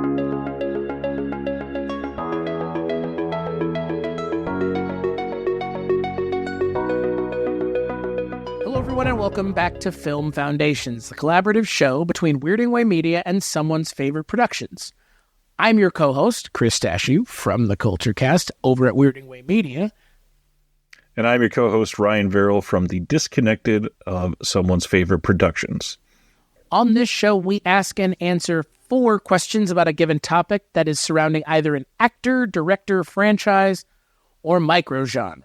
Hello, everyone, and welcome back to Film Foundations, the collaborative show between Weirding Way Media and someone's favorite productions. I'm your co-host, Chris Dashew, from the Culture Cast over at Weirding Way Media. And I'm your co-host, Ryan Verrill, from the Disconnected of Someone's Favorite Productions. On this show, we ask and answer 4 questions about a given topic that is surrounding either an actor, director, franchise, or microgenre.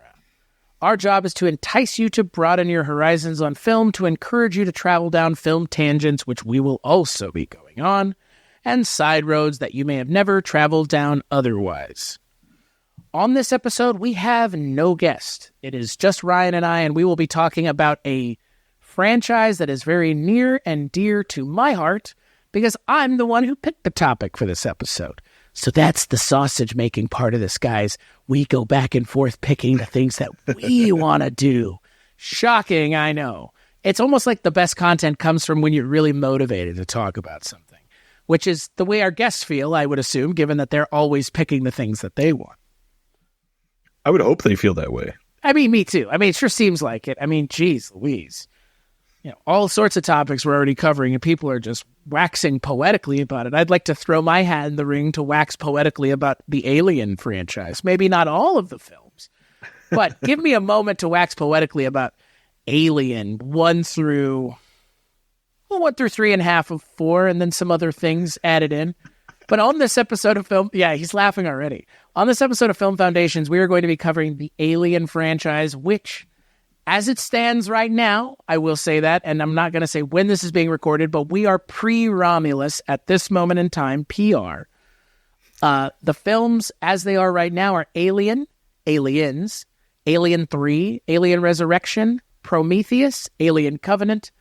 Our job is to entice you to broaden your horizons on film, to encourage you to travel down film tangents, which we will also be going on, and side roads that you may have never traveled down otherwise. On this episode, we have no guest. It is just Ryan and I, and we will be talking about a franchise that is very near and dear to my heart, because I'm the one who picked the topic for this episode. So that's the sausage-making part of this, guys. We go back and forth picking the things that we want to do. Shocking, I know. It's almost like the best content comes from when you're really motivated to talk about something, which is the way our guests feel, I would assume, given that they're always picking the things that they want. I would hope they feel that way. I mean, me too. I mean, it sure seems like it. I mean, geez Louise. You know, all sorts of topics we're already covering, and people are just waxing poetically about it. I'd like to throw my hat in the ring to wax poetically about the Alien franchise. Maybe not all of the films, but give me a moment to wax poetically about Alien 1 through 3.5 of 4, and then some other things added in. But on this episode of Film... Yeah, he's laughing already. On this episode of Film Foundations, we are going to be covering the Alien franchise, which, as it stands right now, I will say that, and I'm not going to say when this is being recorded, but we are pre-Romulus at this moment in time, PR. The films, as they are right now, are Alien, Aliens, Alien 3, Alien Resurrection, Prometheus, Alien Covenant,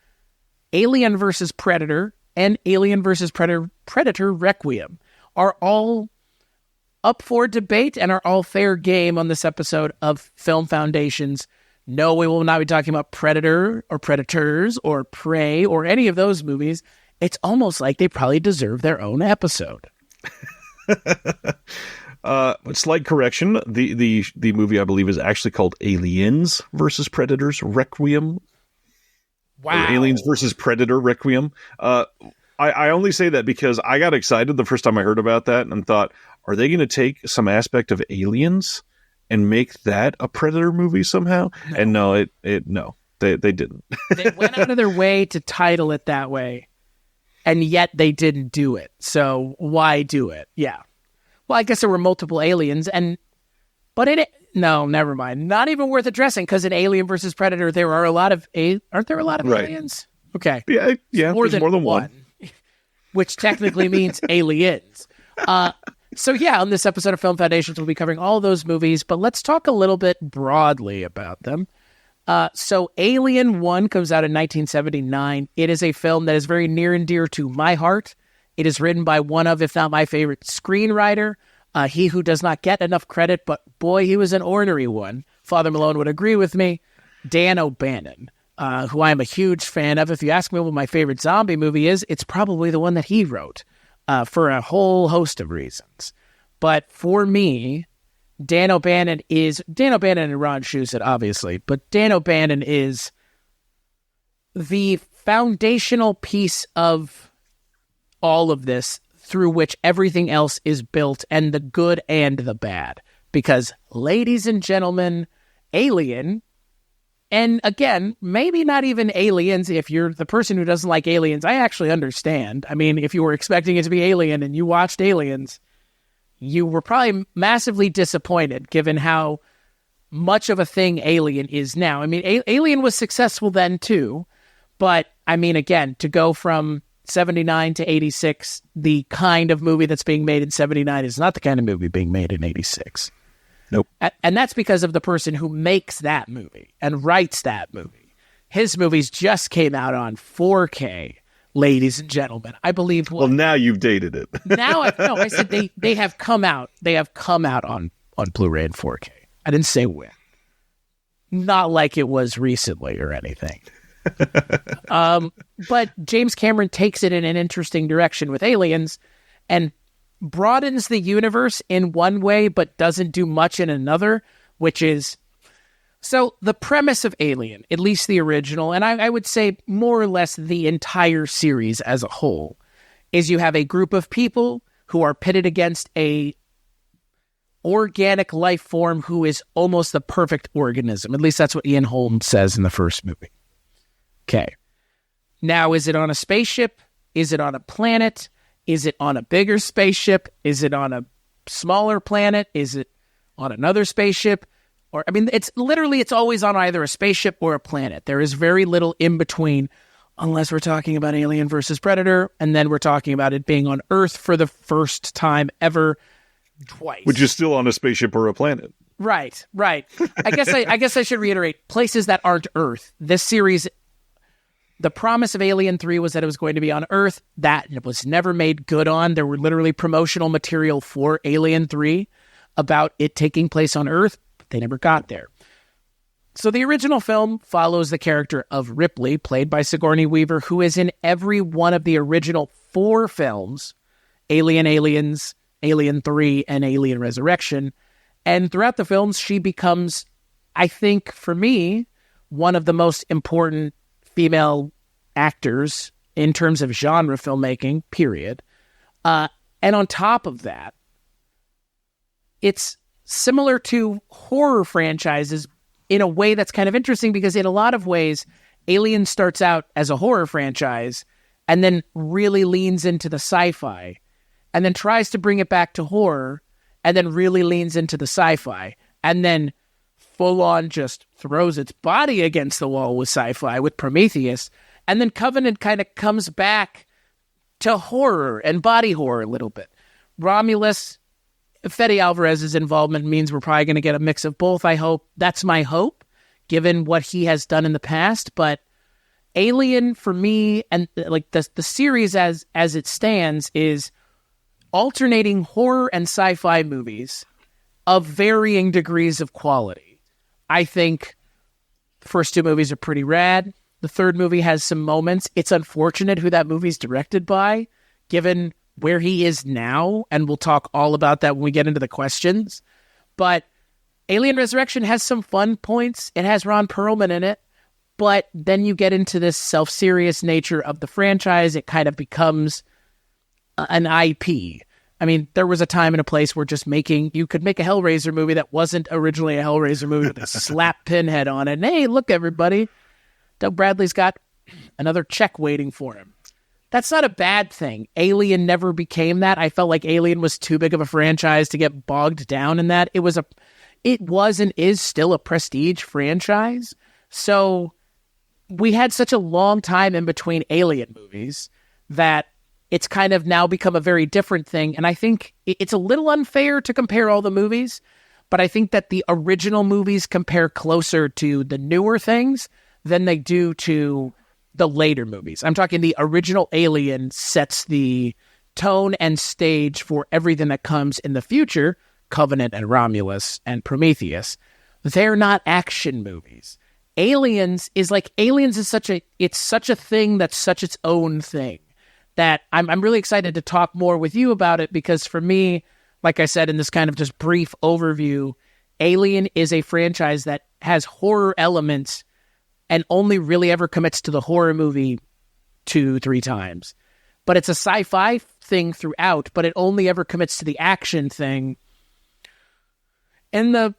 Alien vs. Predator, and Alien vs. Predator Requiem are all up for debate and are all fair game on this episode of Film Foundations. No, we will not be talking about Predator or Predators or Prey or any of those movies. It's almost like they probably deserve their own episode. Slight correction. The movie, I believe, is actually called Aliens versus Predators Requiem. Wow. Or Aliens versus Predator Requiem. I only say that because I got excited the first time I heard about that and thought, are they going to take some aspect of Aliens and make that a Predator movie somehow? No. And no, they didn't. They went out of their way to title it that way, and yet they didn't do it. So why do it? Yeah. Well, I guess there were multiple aliens, no, never mind. Not even worth addressing, because in Alien versus Predator, there are a lot of aren't there a lot of aliens? Okay. Yeah. More than one. Which technically means aliens. So yeah, on this episode of Film Foundations, we'll be covering all those movies, but let's talk a little bit broadly about them. So Alien 1 comes out in 1979. It is a film that is very near and dear to my heart. It is written by one of, if not my favorite screenwriter, he who does not get enough credit, but boy, he was an ornery one. Father Malone would agree with me. Dan O'Bannon, who I am a huge fan of. If you ask me what my favorite zombie movie is, it's probably the one that he wrote. For a whole host of reasons. But for me, Dan O'Bannon and Ron Shusett, obviously, but Dan O'Bannon is the foundational piece of all of this through which everything else is built, and the good and the bad. Because, ladies and gentlemen, Alien, and again, maybe not even Aliens, if you're the person who doesn't like Aliens, I actually understand. I mean, if you were expecting it to be Alien and you watched Aliens, you were probably massively disappointed given how much of a thing Alien is now. I mean, Alien was successful then too, but I mean, again, to go from 79 to 86, the kind of movie that's being made in 79 is not the kind of movie being made in 86. Nope. And that's because of the person who makes that movie and writes that movie. His movies just came out on 4K, ladies and gentlemen. I believe. Well, now you've dated it. I said they have come out. They have come out on Blu-ray and 4K. I didn't say when. Not like it was recently or anything. But James Cameron takes it in an interesting direction with Aliens, and broadens the universe in one way, but doesn't do much in another, which is... So the premise of Alien, at least the original, and I would say more or less the entire series as a whole, is you have a group of people who are pitted against a organic life form who is almost the perfect organism. At least that's what Ian Holm says in the first movie. Okay. Now, is it on a spaceship? Is it on a planet? Is it on a bigger spaceship? Is it on a smaller planet? Is it on another spaceship? Or, I mean, it's always on either a spaceship or a planet. There is very little in between, unless we're talking about Alien versus Predator, and then we're talking about it being on Earth for the first time ever, twice. Which is still on a spaceship or a planet. Right. I guess I should reiterate, places that aren't Earth. This series, the promise of Alien 3 was that it was going to be on Earth. That it was never made good on. There were literally promotional material for Alien 3 about it taking place on Earth. They never got there. So the original film follows the character of Ripley, played by Sigourney Weaver, who is in every one of the original 4 films, Alien, Aliens, Alien 3, and Alien Resurrection. And throughout the films, she becomes, I think, for me, one of the most important female actors in terms of genre filmmaking, period. And on top of that, it's similar to horror franchises in a way that's kind of interesting, because in a lot of ways, Alien starts out as a horror franchise and then really leans into the sci-fi and then tries to bring it back to horror and then really leans into the sci-fi and then full on just throws its body against the wall with sci-fi with Prometheus. And then Covenant kind of comes back to horror and body horror a little bit. Romulus, Fede Alvarez's involvement means we're probably going to get a mix of both, I hope. That's my hope, given what he has done in the past. But Alien, for me, and like the series as it stands, is alternating horror and sci-fi movies of varying degrees of quality. I think the first 2 movies are pretty rad. The third movie has some moments. It's unfortunate who that movie's directed by, given where he is now, and we'll talk all about that when we get into the questions. But Alien Resurrection has some fun points. It has Ron Perlman in it, but then you get into this self-serious nature of the franchise. It kind of becomes an IP. I mean, there was a time and a place where you could make a Hellraiser movie that wasn't originally a Hellraiser movie with a slap Pinhead on it. And hey, look, everybody, Doug Bradley's got another check waiting for him. That's not a bad thing. Alien never became that. I felt like Alien was too big of a franchise to get bogged down in that. It was and is still a prestige franchise. So we had such a long time in between Alien movies that it's kind of now become a very different thing. And I think it's a little unfair to compare all the movies, but I think that the original movies compare closer to the newer things than they do to the later movies. I'm talking the original Alien sets the tone and stage for everything that comes in the future, Covenant and Romulus and Prometheus. They're not action movies. Aliens is such a thing that's such its own thing that I'm really excited to talk more with you about it, because for me, like I said in this kind of just brief overview, Alien is a franchise that has horror elements and only really ever commits to the horror movie 2-3 times. But it's a sci-fi thing throughout, but it only ever commits to the action thing. And the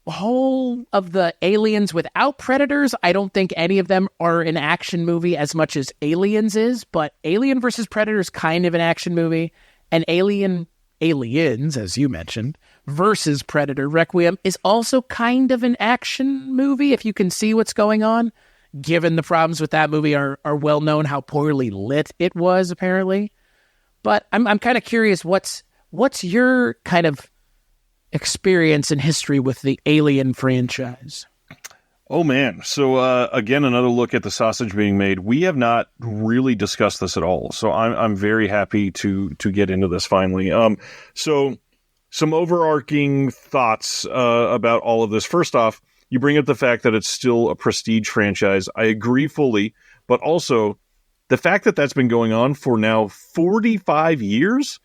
whole of the Aliens without Predators, I don't think any of them are an action movie as much as Aliens is, but Alien versus Predator is kind of an action movie, and Aliens, as you mentioned, versus Predator Requiem is also kind of an action movie, if you can see what's going on, given the problems with that movie are well known how poorly lit it was, apparently. But I'm kind of curious, what's your kind of experience and history with the Alien franchise? Oh, man. So, again, another look at the sausage being made. We have not really discussed this at all. So I'm very happy to get into this finally. So some overarching thoughts about all of this. First off, you bring up the fact that it's still a prestige franchise. I agree fully, but also the fact that that's been going on for now 45 years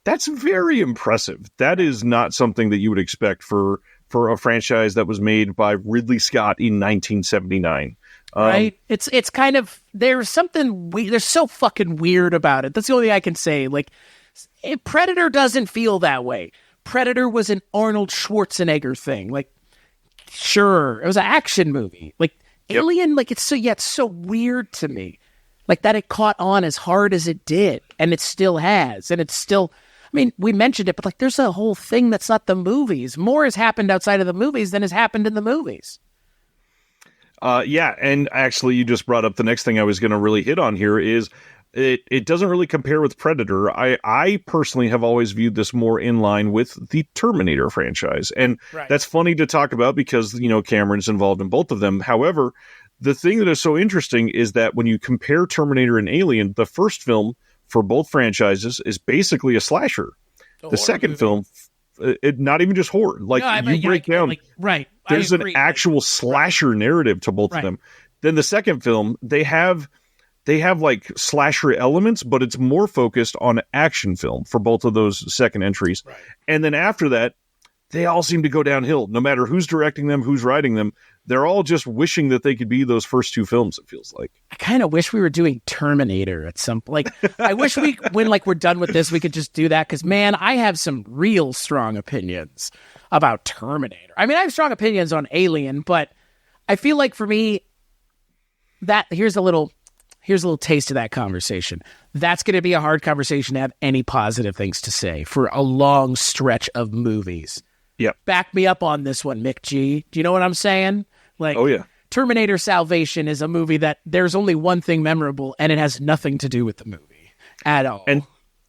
That's very impressive. That is not something that you would expect for a franchise that was made by Ridley Scott in 1979. Right? It's kind of, there's something weird. There's so fucking weird about it. That's the only thing I can say. Like, Predator doesn't feel that way. Predator was an Arnold Schwarzenegger thing. Like, sure, it was an action movie. Like, Alien, like, it's so weird to me. Like, that it caught on as hard as it did, and it still has, and it's still, I mean, we mentioned it, but, like, there's a whole thing that's not the movies. More has happened outside of the movies than has happened in the movies. Yeah, and actually, you just brought up the next thing I was going to really hit on here is it doesn't really compare with Predator. I personally have always viewed this more in line with the Terminator franchise, and that's funny to talk about because, you know, Cameron's involved in both of them. However, the thing that is so interesting is that when you compare Terminator and Alien, the first film for both franchises is basically a slasher. The second film, not even just horror. Like, you break down, right? There's an actual slasher narrative to both of them. Then the second film, they have like slasher elements, but it's more focused on action film for both of those second entries. Right. And then after that, they all seem to go downhill. No matter who's directing them, who's writing them, they're all just wishing that they could be those first two films, it feels like. I kind of wish we were doing Terminator at some point. Like, I wish when like we're done with this, we could just do that. Because, man, I have some real strong opinions about Terminator. I mean, I have strong opinions on Alien, but I feel like for me, that here's a little taste of that conversation. That's going to be a hard conversation to have any positive things to say for a long stretch of movies. Yeah. Back me up on this one, Mick G. Do you know what I'm saying? Like, oh, yeah. Terminator Salvation is a movie that there's only one thing memorable, and it has nothing to do with the movie at all. And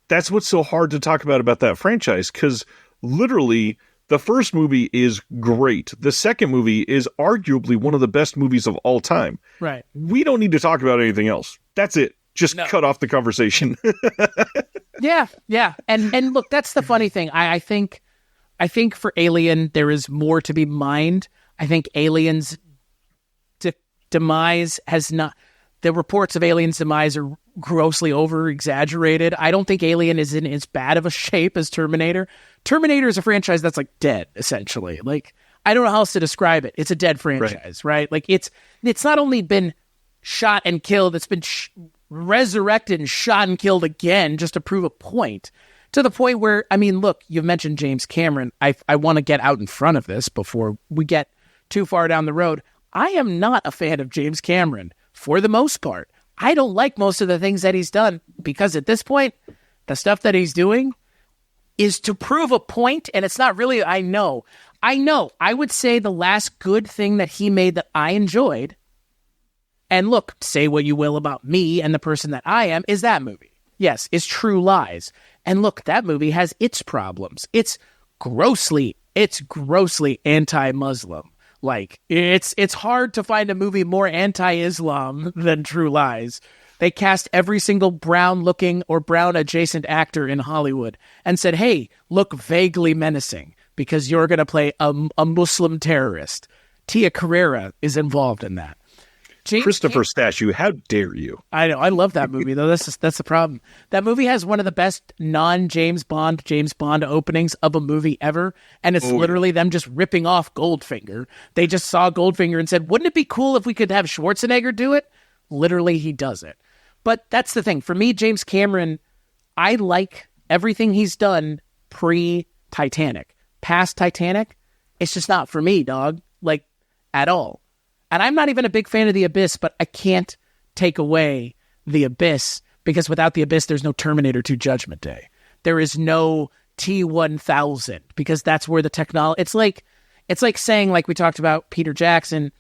that's what's so hard to talk about that franchise, because literally the first movie is great. The second movie is arguably one of the best movies of all time. Right. We don't need to talk about anything else. That's it. Just cut off the conversation. Yeah. And look, that's the funny thing. I think for Alien, there is more to be mined. I think Alien's demise has not... The reports of Alien's demise are grossly over-exaggerated. I don't think Alien is in as bad of a shape as Terminator. Terminator is a franchise that's, like, dead, essentially. Like, I don't know how else to describe it. It's a dead franchise, right? Like, it's not only been shot and killed, it's been resurrected and shot and killed again just to prove a point. To the point where, I mean, look, you've mentioned James Cameron. I want to get out in front of this before we get too far down the road. I am not a fan of James Cameron, for the most part. I don't like most of the things that he's done, because at this point, the stuff that he's doing is to prove a point, and it's not really, I know. I would say the last good thing that he made that I enjoyed, and look, say what you will about me and the person that I am, is that movie. Yes, is True Lies. And look, that movie has its problems. It's grossly anti-Muslim. Like, it's hard to find a movie more anti-Islam than True Lies. They cast every single brown-looking or brown-adjacent actor in Hollywood and said, hey, look vaguely menacing because you're going to play a Muslim terrorist. Tia Carrera is involved in that. Christopher Statue, how dare you? I know. I love that movie, though. That's the problem. That movie has one of the best James Bond openings of a movie ever, and it's literally them just ripping off Goldfinger. They just saw Goldfinger and said, wouldn't it be cool if we could have Schwarzenegger do it? Literally, he does it. But that's the thing. For me, James Cameron, I like everything he's done pre-Titanic. Past Titanic, it's just not for me, dog. Like, at all. And I'm not even a big fan of The Abyss, but I can't take away The Abyss, because without The Abyss, there's no Terminator 2 Judgment Day. There is no T-1000, because that's where the technology... It's like saying, like we talked about Peter Jackson,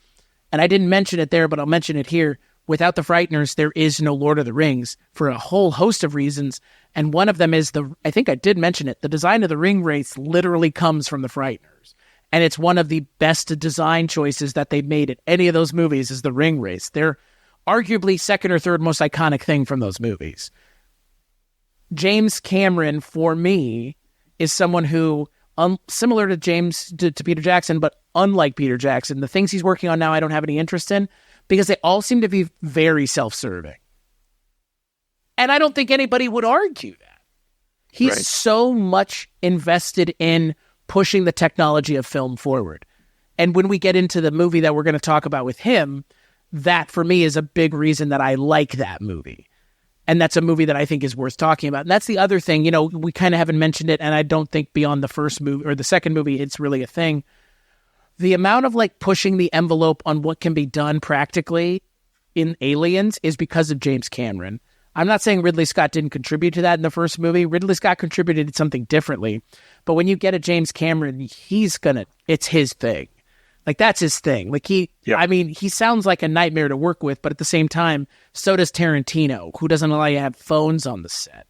and I didn't mention it there, but I'll mention it here. Without the Frighteners, there is no Lord of the Rings for a whole host of reasons. And one of them is I think I did mention it, the design of the ring wraiths literally comes from the Frighteners. And it's one of the best design choices that they've made in any of those movies is the ring wraiths. They're arguably second or third most iconic thing from those movies. James Cameron, for me, is someone who, similar to Peter Jackson, but unlike Peter Jackson, the things he's working on now I don't have any interest in, because they all seem to be very self-serving. And I don't think anybody would argue that. He's Right. so much invested in pushing the technology of film forward. And when we get into the movie that we're going to talk about with him, that for me is a big reason that I like that movie. And that's a movie that I think is worth talking about. And that's the other thing, we kind of haven't mentioned it, and I don't think beyond the first movie or the second movie, it's really a thing. The amount of pushing the envelope on what can be done practically in Aliens is because of James Cameron. I'm not saying Ridley Scott didn't contribute to that in the first movie. Ridley Scott contributed something differently. But when you get a James Cameron, it's his thing. That's his thing. He sounds like a nightmare to work with, but at the same time, so does Tarantino, who doesn't allow you to have phones on the set.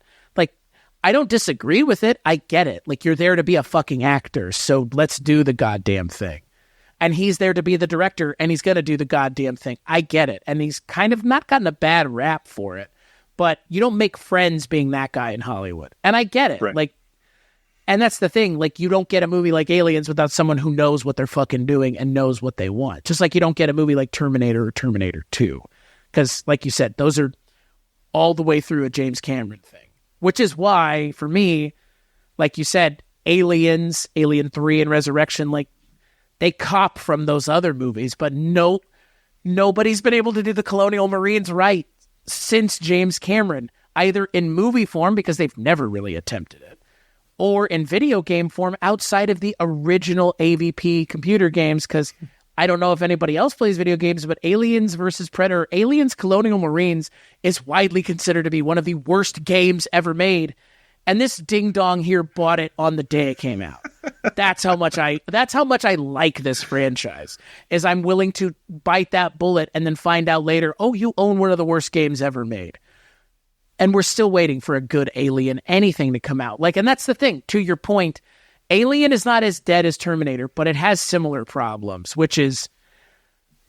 I don't disagree with it. I get it. You're there to be a fucking actor, so let's do the goddamn thing. And he's there to be the director, and he's going to do the goddamn thing. I get it. And he's kind of not gotten a bad rap for it. But you don't make friends being that guy in Hollywood. And I get it. Right. And that's the thing. You don't get a movie like Aliens without someone who knows what they're fucking doing and knows what they want. Just like you don't get a movie like Terminator or Terminator 2. Because, like you said, those are all the way through a James Cameron thing. Which is why, for me, like you said, Aliens, Alien 3, and Resurrection, they cop from those other movies. But nobody's been able to do the Colonial Marines right since James Cameron, either in movie form, because they've never really attempted it, or in video game form outside of the original AVP computer games, because I don't know if anybody else plays video games, but Aliens versus Predator, Aliens Colonial Marines is widely considered to be one of the worst games ever made. And this ding-dong here bought it on the day it came out. That's how much I like this franchise, is I'm willing to bite that bullet and then find out later, oh, you own one of the worst games ever made. And we're still waiting for a good Alien anything to come out. And that's the thing, to your point, Alien is not as dead as Terminator, but it has similar problems, which is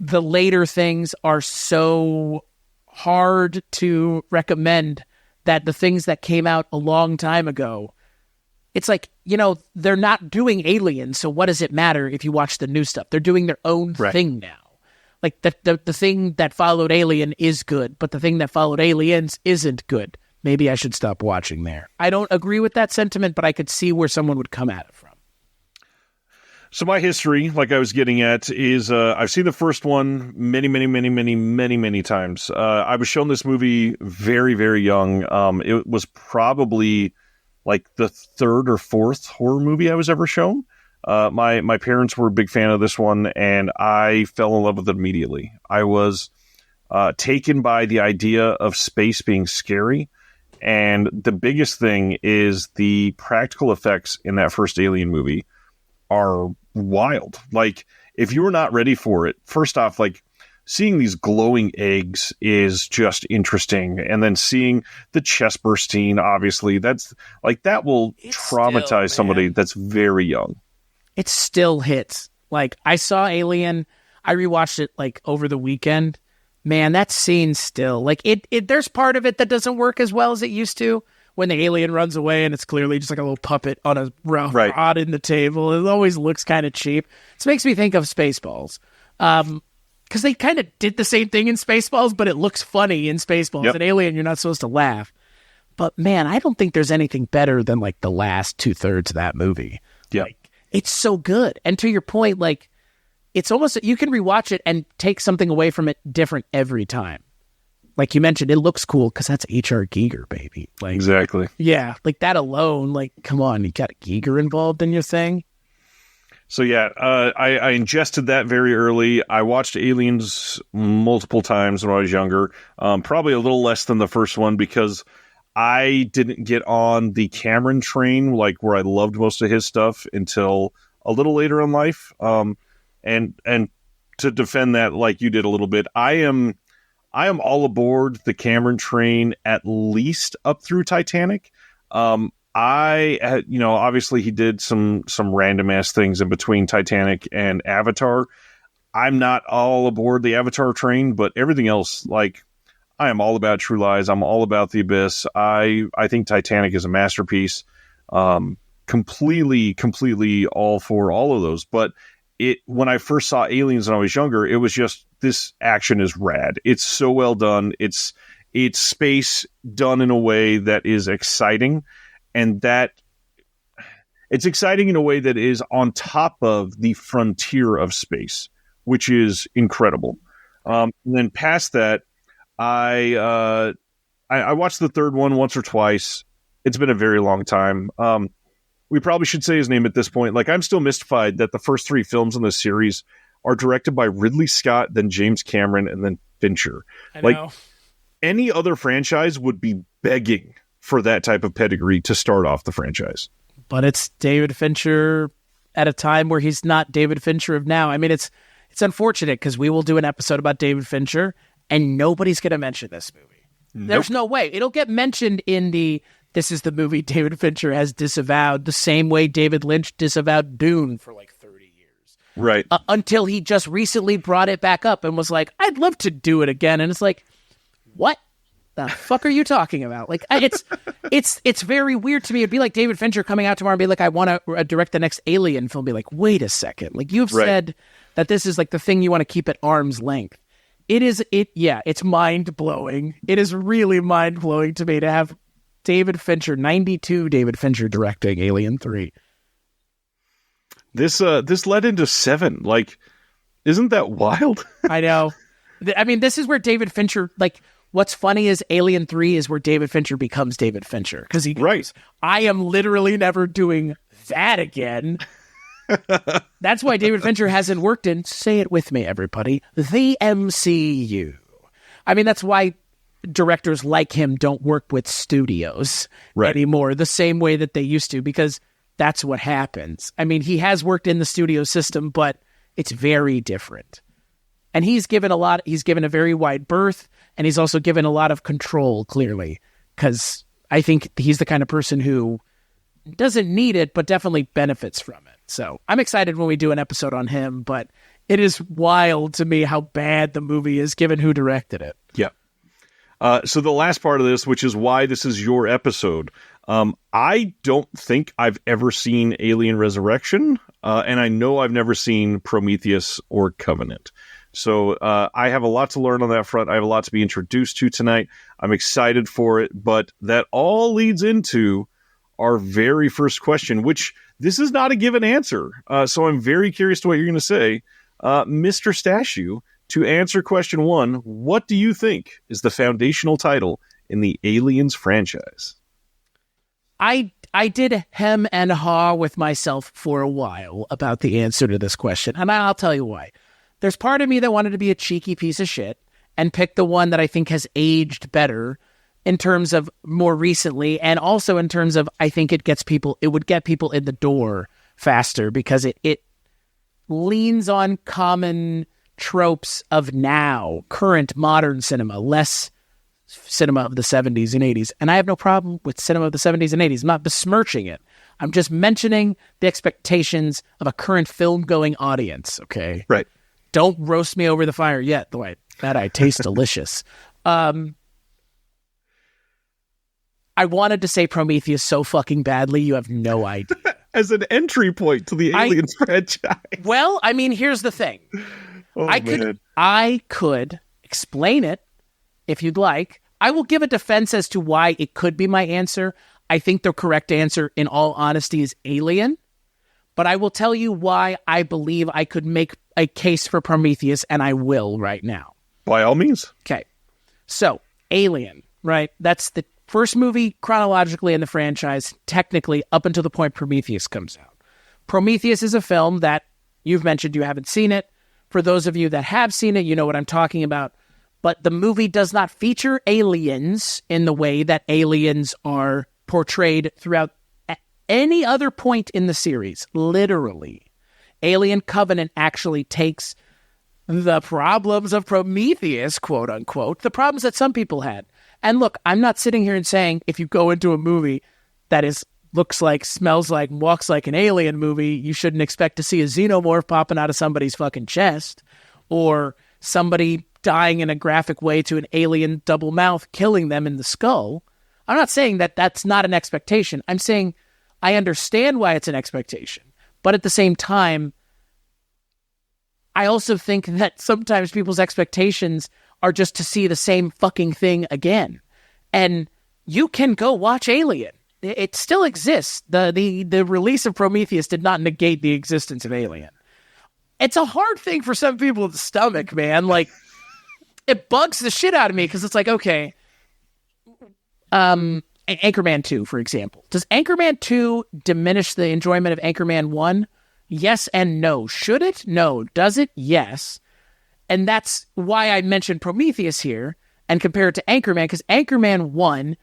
the later things are so hard to recommend that the things that came out a long time ago, it's they're not doing Aliens, so what does it matter if you watch the new stuff? They're doing their own thing now. The thing that followed Alien is good, but the thing that followed Aliens isn't good. Maybe I should stop watching there. I don't agree with that sentiment, but I could see where someone would come at it from. So my history, like I was getting at, is I've seen the first one many times. I was shown this movie very, very young. It was probably the third or fourth horror movie I was ever shown. My parents were a big fan of this one, and I fell in love with it immediately. I was taken by the idea of space being scary. And the biggest thing is the practical effects in that first Alien movie are wild. If you were not ready for it, first off, seeing these glowing eggs is just interesting. And then seeing the chest bursting, obviously, that will traumatize somebody that's very young. It still hits. I saw Alien, I rewatched it over the weekend. Man, that scene still, there's part of it that doesn't work as well as it used to. When the alien runs away and it's clearly just a little puppet on a rod in the table. It always looks kind of cheap. This makes me think of Spaceballs. Because they kind of did the same thing in Spaceballs, but it looks funny in Spaceballs. Yep. In Alien, you're not supposed to laugh. But man, I don't think there's anything better than the last 2/3 of that movie. Yeah. It's so good. And to your point, it's almost, you can rewatch it and take something away from it different every time. Like you mentioned, it looks cool because that's H.R. Giger, baby. Exactly. Yeah, that alone, come on, you got Giger involved in your thing? So yeah, I ingested that very early. I watched Aliens multiple times when I was younger, probably a little less than the first one because I didn't get on the Cameron train, where I loved most of his stuff until a little later in life. And to defend that, like you did a little bit, I am all aboard the Cameron train at least up through Titanic. Obviously he did some random ass things in between Titanic and Avatar. I'm not all aboard the Avatar train, but everything else, I am all about True Lies. I'm all about The Abyss. I think Titanic is a masterpiece. Completely all for all of those. But when I first saw Aliens when I was younger, it was just, this action is rad. It's so well done. It's space done in a way that is exciting. and that it's exciting in a way that is on top of the frontier of space, which is incredible. And then past that, I watched the third one once or twice. It's been a very long time. We probably should say his name at this point. Like, I'm still mystified that the first three films in this series are directed by Ridley Scott, then James Cameron, and then Fincher. I like know. Any other franchise would be begging for that type of pedigree to start off the franchise. But it's David Fincher at a time where he's not David Fincher of now. I mean, it's unfortunate because we will do an episode about David Fincher and nobody's going to mention this movie. Nope. There's no way. It'll get mentioned in this is the movie David Fincher has disavowed the same way David Lynch disavowed Dune for like 30 years. Right. Until he just recently brought it back up and was like, I'd love to do it again. And it's like, what the fuck are you talking about? Like, it's very weird to me. It'd be like David Fincher coming out tomorrow and be like, I want to direct the next Alien film. Be like, wait a second. Like, you've said that this is like the thing you want to keep at arm's length. It's mind-blowing. It is really mind-blowing to me to have David Fincher, 92 David Fincher directing Alien 3. This led into 7. Like, isn't that wild? I know. I mean, this is where David Fincher, like, what's funny is Alien 3 is where David Fincher becomes David Fincher. Because he goes, I am literally never doing that again. That's why David Fincher hasn't worked in, say it with me, everybody, the MCU. I mean, that's why directors like him don't work with studios anymore the same way that they used to, because that's what happens. I mean, he has worked in the studio system, but it's very different. And he's given a very wide berth, and he's also given a lot of control, clearly, because I think he's the kind of person who doesn't need it, but definitely benefits from it. So I'm excited when we do an episode on him, but it is wild to me how bad the movie is given who directed it. Yeah. So the last part of this, which is why this is your episode, I don't think I've ever seen Alien Resurrection, and I know I've never seen Prometheus or Covenant. So I have a lot to learn on that front. I have a lot to be introduced to tonight. I'm excited for it, but that all leads into our very first question, which this is not a given answer. So I'm very curious to what you're going to say. Mr. Stashew, to answer question 1, what do you think is the foundational title in the Aliens franchise? I did hem and haw with myself for a while about the answer to this question, and I'll tell you why. There's part of me that wanted to be a cheeky piece of shit and pick the one that I think has aged better in terms of more recently, and also in terms of I think it would get people in the door faster because it leans on common tropes of now, current modern cinema, less cinema of the 70s and 80s. And I have no problem with cinema of the 70s and 80s. I'm not besmirching it. I'm just mentioning the expectations of a current film-going audience, okay? Right. Don't roast me over the fire yet, though I taste delicious. I wanted to say Prometheus so fucking badly, you have no idea. As an entry point to the Aliens franchise. Well, I mean, here's the thing. I could explain it if you'd like. I will give a defense as to why it could be my answer. I think the correct answer, in all honesty, is Alien. But I will tell you why I believe I could make a case for Prometheus, and I will right now. By all means. Okay. So, Alien, right? That's the first movie chronologically in the franchise, technically, up until the point Prometheus comes out. Prometheus is a film that you've mentioned you haven't seen it. For those of you that have seen it, you know what I'm talking about. But the movie does not feature aliens in the way that aliens are portrayed throughout any other point in the series. Literally. Alien Covenant actually takes the problems of Prometheus, quote unquote, the problems that some people had. And look, I'm not sitting here and saying if you go into a movie that looks like, smells like, walks like an alien movie, you shouldn't expect to see a xenomorph popping out of somebody's fucking chest or somebody dying in a graphic way to an alien double mouth killing them in the skull. I'm not saying that that's not an expectation. I'm saying I understand why it's an expectation. But at the same time, I also think that sometimes people's expectations are just to see the same fucking thing again. And you can go watch Alien. it still exists. The release of Prometheus did not negate the existence of Alien. It's a hard thing for some people to stomach, man. Like, it bugs the shit out of me because it's like, okay, Anchorman 2, for example. Does Anchorman 2 diminish the enjoyment of Anchorman 1? Yes and no. Should it? No. Does it? Yes. And that's why I mentioned Prometheus here and compare it to Anchorman, because Anchorman 1,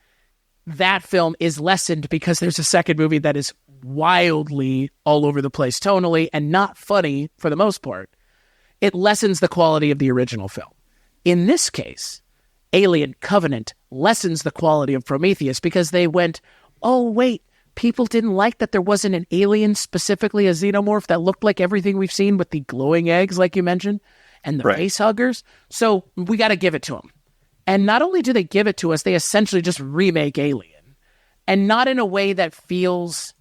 that film is lessened because there's a second movie that is wildly all over the place tonally and not funny for the most part. It lessens the quality of the original film. In this case, Alien Covenant lessens the quality of Prometheus because they went, oh, wait, people didn't like that there wasn't an alien, specifically a xenomorph that looked like everything we've seen with the glowing eggs, like you mentioned, and the face huggers. So we got to give it to them. And not only do they give it to us, they essentially just remake Alien. And not in a way that feels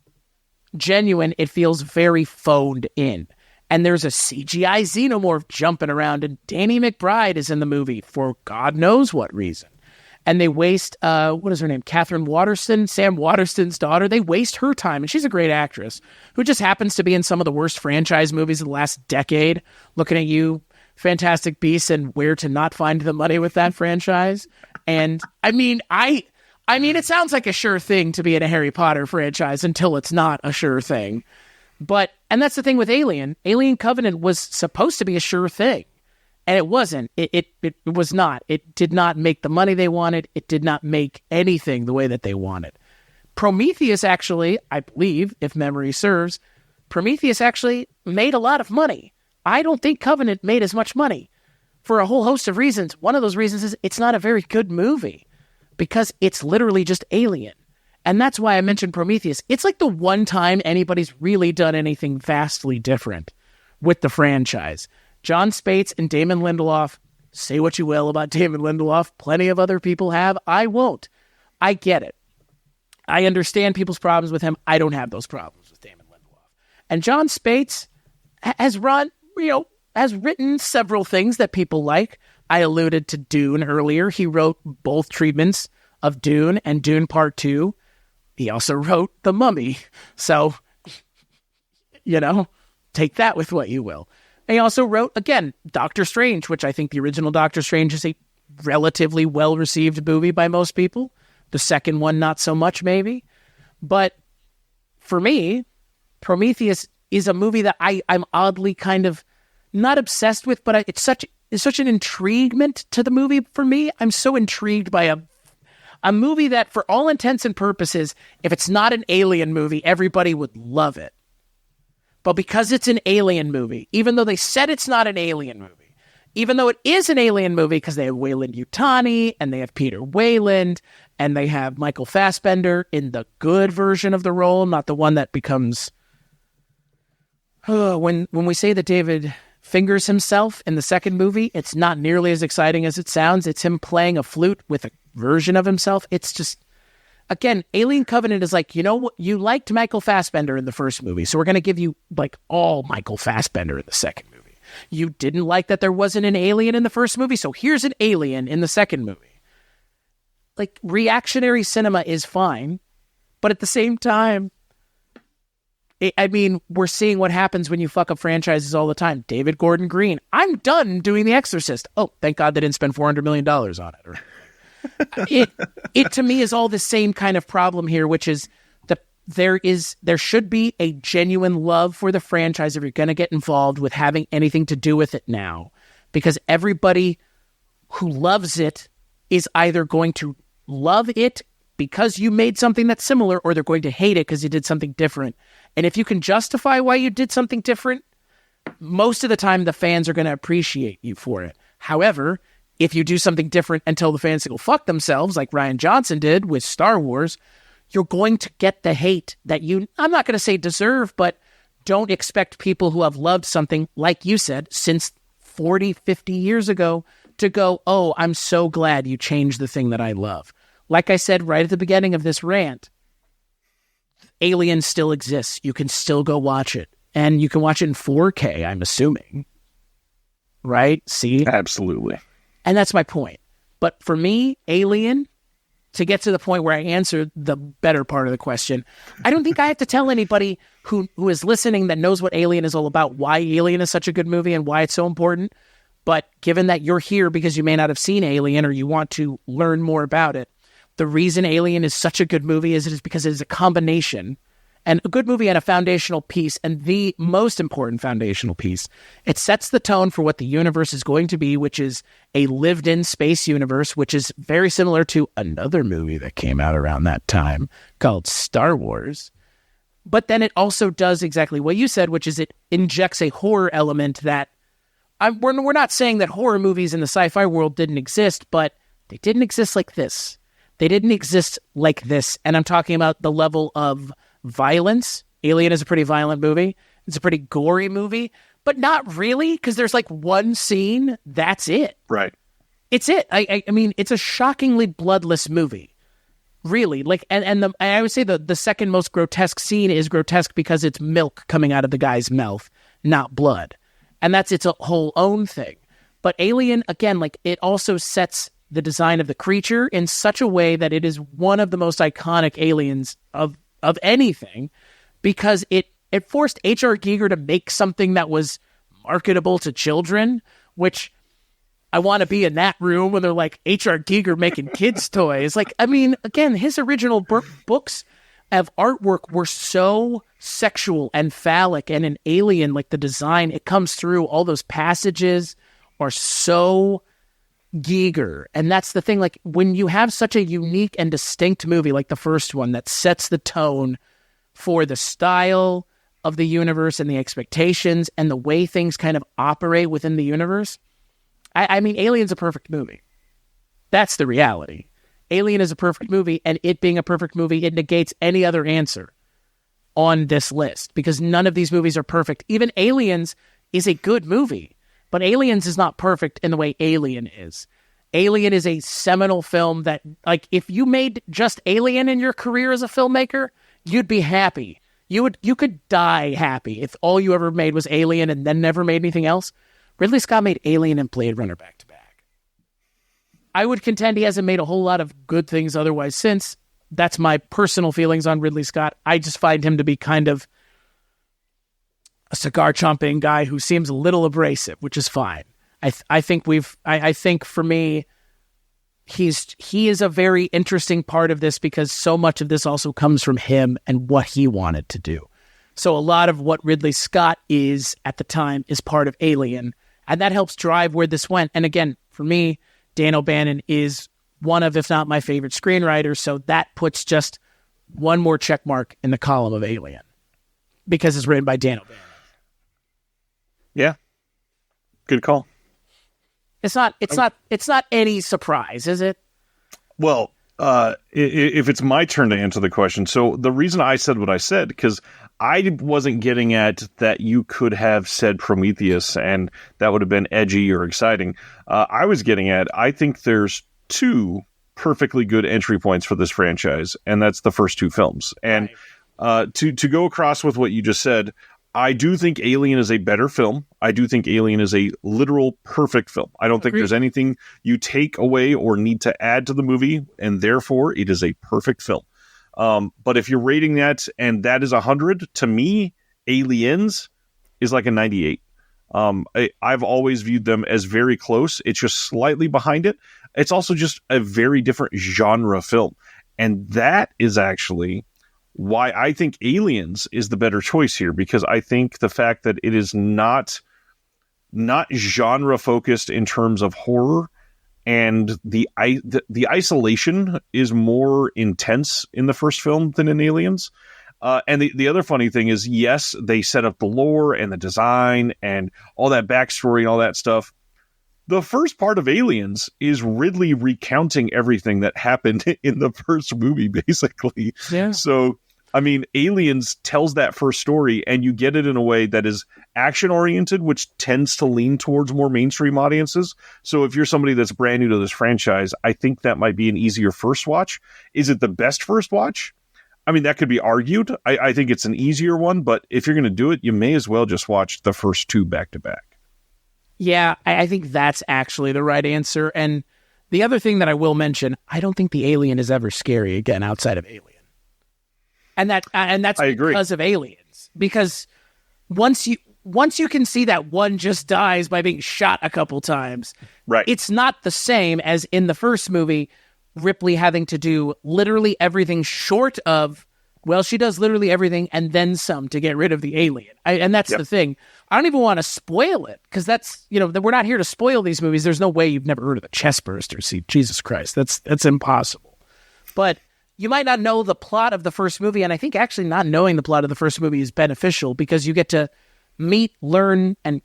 genuine. It feels very phoned in. And there's a CGI xenomorph jumping around, and Danny McBride is in the movie for God knows what reason. And they waste, what is her name? Catherine Waterston, Sam Waterston's daughter. They waste her time, and she's a great actress who just happens to be in some of the worst franchise movies of the last decade. Looking at you, Fantastic Beasts, and where to not find the money with that franchise. And I mean, it sounds like a sure thing to be in a Harry Potter franchise until it's not a sure thing. And that's the thing with Alien. Alien Covenant was supposed to be a sure thing. And it wasn't. It was not. It did not make the money they wanted. It did not make anything the way that they wanted. Prometheus actually, I believe, if memory serves, Prometheus actually made a lot of money. I don't think Covenant made as much money for a whole host of reasons. One of those reasons is it's not a very good movie because it's literally just Alien. And that's why I mentioned Prometheus. It's like the one time anybody's really done anything vastly different with the franchise. John Spates and Damon Lindelof, say what you will about Damon Lindelof. Plenty of other people have. I won't. I get it. I understand people's problems with him. I don't have those problems with Damon Lindelof. And John Spates has written several things that people like. I alluded to Dune earlier. He wrote both treatments of Dune and Dune Part 2. He also wrote The Mummy. So, take that with what you will. And he also wrote, again, Doctor Strange, which I think the original Doctor Strange is a relatively well-received movie by most people. The second one, not so much, maybe. But for me, Prometheus is a movie that I'm oddly kind of not obsessed with, but it's such an intriguement to the movie for me. I'm so intrigued by a movie that, for all intents and purposes, if it's not an Alien movie, everybody would love it. But because it's an Alien movie, even though they said it's not an Alien movie, even though it is an Alien movie because they have Wayland Yutani and they have Peter Wayland and they have Michael Fassbender in the good version of the role, not the one that becomes... when we say that David fingers himself in the second movie, it's not nearly as exciting as it sounds. It's him playing a flute with a version of himself. It's just... Again, Alien Covenant is like, you liked Michael Fassbender in the first movie, so we're going to give you, like, all Michael Fassbender in the second movie. You didn't like that there wasn't an alien in the first movie, so here's an alien in the second movie. Like, reactionary cinema is fine, but at the same time, we're seeing what happens when you fuck up franchises all the time. David Gordon Green, I'm done doing The Exorcist. Oh, thank God they didn't spend $400 million on it, or... It to me is all the same kind of problem here, which is there should be a genuine love for the franchise if you're going to get involved with having anything to do with it now, because everybody who loves it is either going to love it because you made something that's similar, or they're going to hate it because you did something different. And if you can justify why you did something different, most of the time the fans are going to appreciate you for it. However, if you do something different and tell the fans to go fuck themselves, like Rian Johnson did with Star Wars, you're going to get the hate that I'm not going to say deserve, but don't expect people who have loved something, like you said, since 40, 50 years ago, to go, oh, I'm so glad you changed the thing that I love. Like I said right at the beginning of this rant, Alien still exists. You can still go watch it. And you can watch it in 4K, I'm assuming. Right? See? Absolutely. And that's my point. But for me, Alien, to get to the point where I answer the better part of the question, I don't think I have to tell anybody who is listening that knows what Alien is all about, why Alien is such a good movie and why it's so important. But given that you're here because you may not have seen Alien or you want to learn more about it, the reason Alien is such a good movie is because it is a combination, and a good movie and a foundational piece, and the most important foundational piece. It sets the tone for what the universe is going to be, which is a lived-in space universe, which is very similar to another movie that came out around that time called Star Wars. But then it also does exactly what you said, which is it injects a horror element that we're not saying that horror movies in the sci-fi world didn't exist, but they didn't exist like this. They didn't exist like this. And I'm talking about the level of violence. Alien is a pretty violent movie. It's a pretty gory movie, but not really, because there's like one scene. That's it. Right. It's it. I mean, it's a shockingly bloodless movie. Really. Like, and I would say the second most grotesque scene is grotesque because it's milk coming out of the guy's mouth, not blood. And that's its whole own thing. But Alien, again, like, it also sets the design of the creature in such a way that it is one of the most iconic aliens of anything, because it forced H.R. Giger to make something that was marketable to children, which I want to be in that room when they're like, H.R. Giger making kids' toys. Like, I mean, again, his original books of artwork were so sexual and phallic, and in Alien, like, the design, it comes through. All those passages are so Giger. And that's the thing, like, when you have such a unique and distinct movie like the first one that sets the tone for the style of the universe and the expectations and the way things kind of operate within the universe, I mean, Alien's a perfect movie. That's the reality. Alien is a perfect movie, and it being a perfect movie, it negates any other answer on this list, because none of these movies are perfect. Even Aliens is a good movie, but Aliens is not perfect in the way Alien is. Alien is a seminal film that, like, if you made just Alien in your career as a filmmaker, you'd be happy. You could die happy if all you ever made was Alien and then never made anything else. Ridley Scott made Alien and Blade Runner back to back. I would contend he hasn't made a whole lot of good things otherwise since. That's my personal feelings on Ridley Scott. I just find him to be kind of a cigar-chomping guy who seems a little abrasive, which is fine. I think for me, he is a very interesting part of this, because so much of this also comes from him and what he wanted to do. So a lot of what Ridley Scott is at the time is part of Alien, and that helps drive where this went. And again, for me, Dan O'Bannon is one of, if not my favorite screenwriters, so that puts just one more check mark in the column of Alien, because it's written by Dan O'Bannon. Yeah. Good call. It's not any surprise, is it? Well, if it's my turn to answer the question, so the reason I said what I said, because I wasn't getting at that you could have said Prometheus and that would have been edgy or exciting. I was getting at, I think there's two perfectly good entry points for this franchise, and that's the first two films. And to go across with what you just said, I do think Alien is a better film. I do think Alien is a literal perfect film. I don't think there's anything you take away or need to add to the movie, and therefore it is a perfect film. But if you're rating that, and that is 100, to me, Aliens is like a 98. I've always viewed them as very close. It's just slightly behind it. It's also just a very different genre film. And that is actually why I think Aliens is the better choice here, because I think the fact that it is not genre focused in terms of horror, and the isolation is more intense in the first film than in Aliens. And the other funny thing is, yes, they set up the lore and the design and all that backstory and all that stuff. The first part of Aliens is Ridley recounting everything that happened in the first movie, basically. Yeah. So, I mean, Aliens tells that first story, and you get it in a way that is action-oriented, which tends to lean towards more mainstream audiences. So if you're somebody that's brand new to this franchise, I think that might be an easier first watch. Is it the best first watch? I mean, that could be argued. I think it's an easier one, but if you're going to do it, you may as well just watch the first two back-to-back. Yeah, I think that's actually the right answer. And The other thing that I will mention, I don't think the alien is ever scary again outside of Alien. And that's because of Aliens. Because once you can see that one just dies by being shot a couple times, right? It's not the same as in the first movie, Ripley having to do literally everything short of, well, she does literally everything and then some to get rid of the alien. And that's the thing. I don't even want to spoil it because that's, we're not here to spoil these movies. There's no way you've never heard of the chest burster. See, Jesus Christ, that's impossible. But you might not know the plot of the first movie, and I think actually not knowing the plot of the first movie is beneficial because you get to meet, learn, and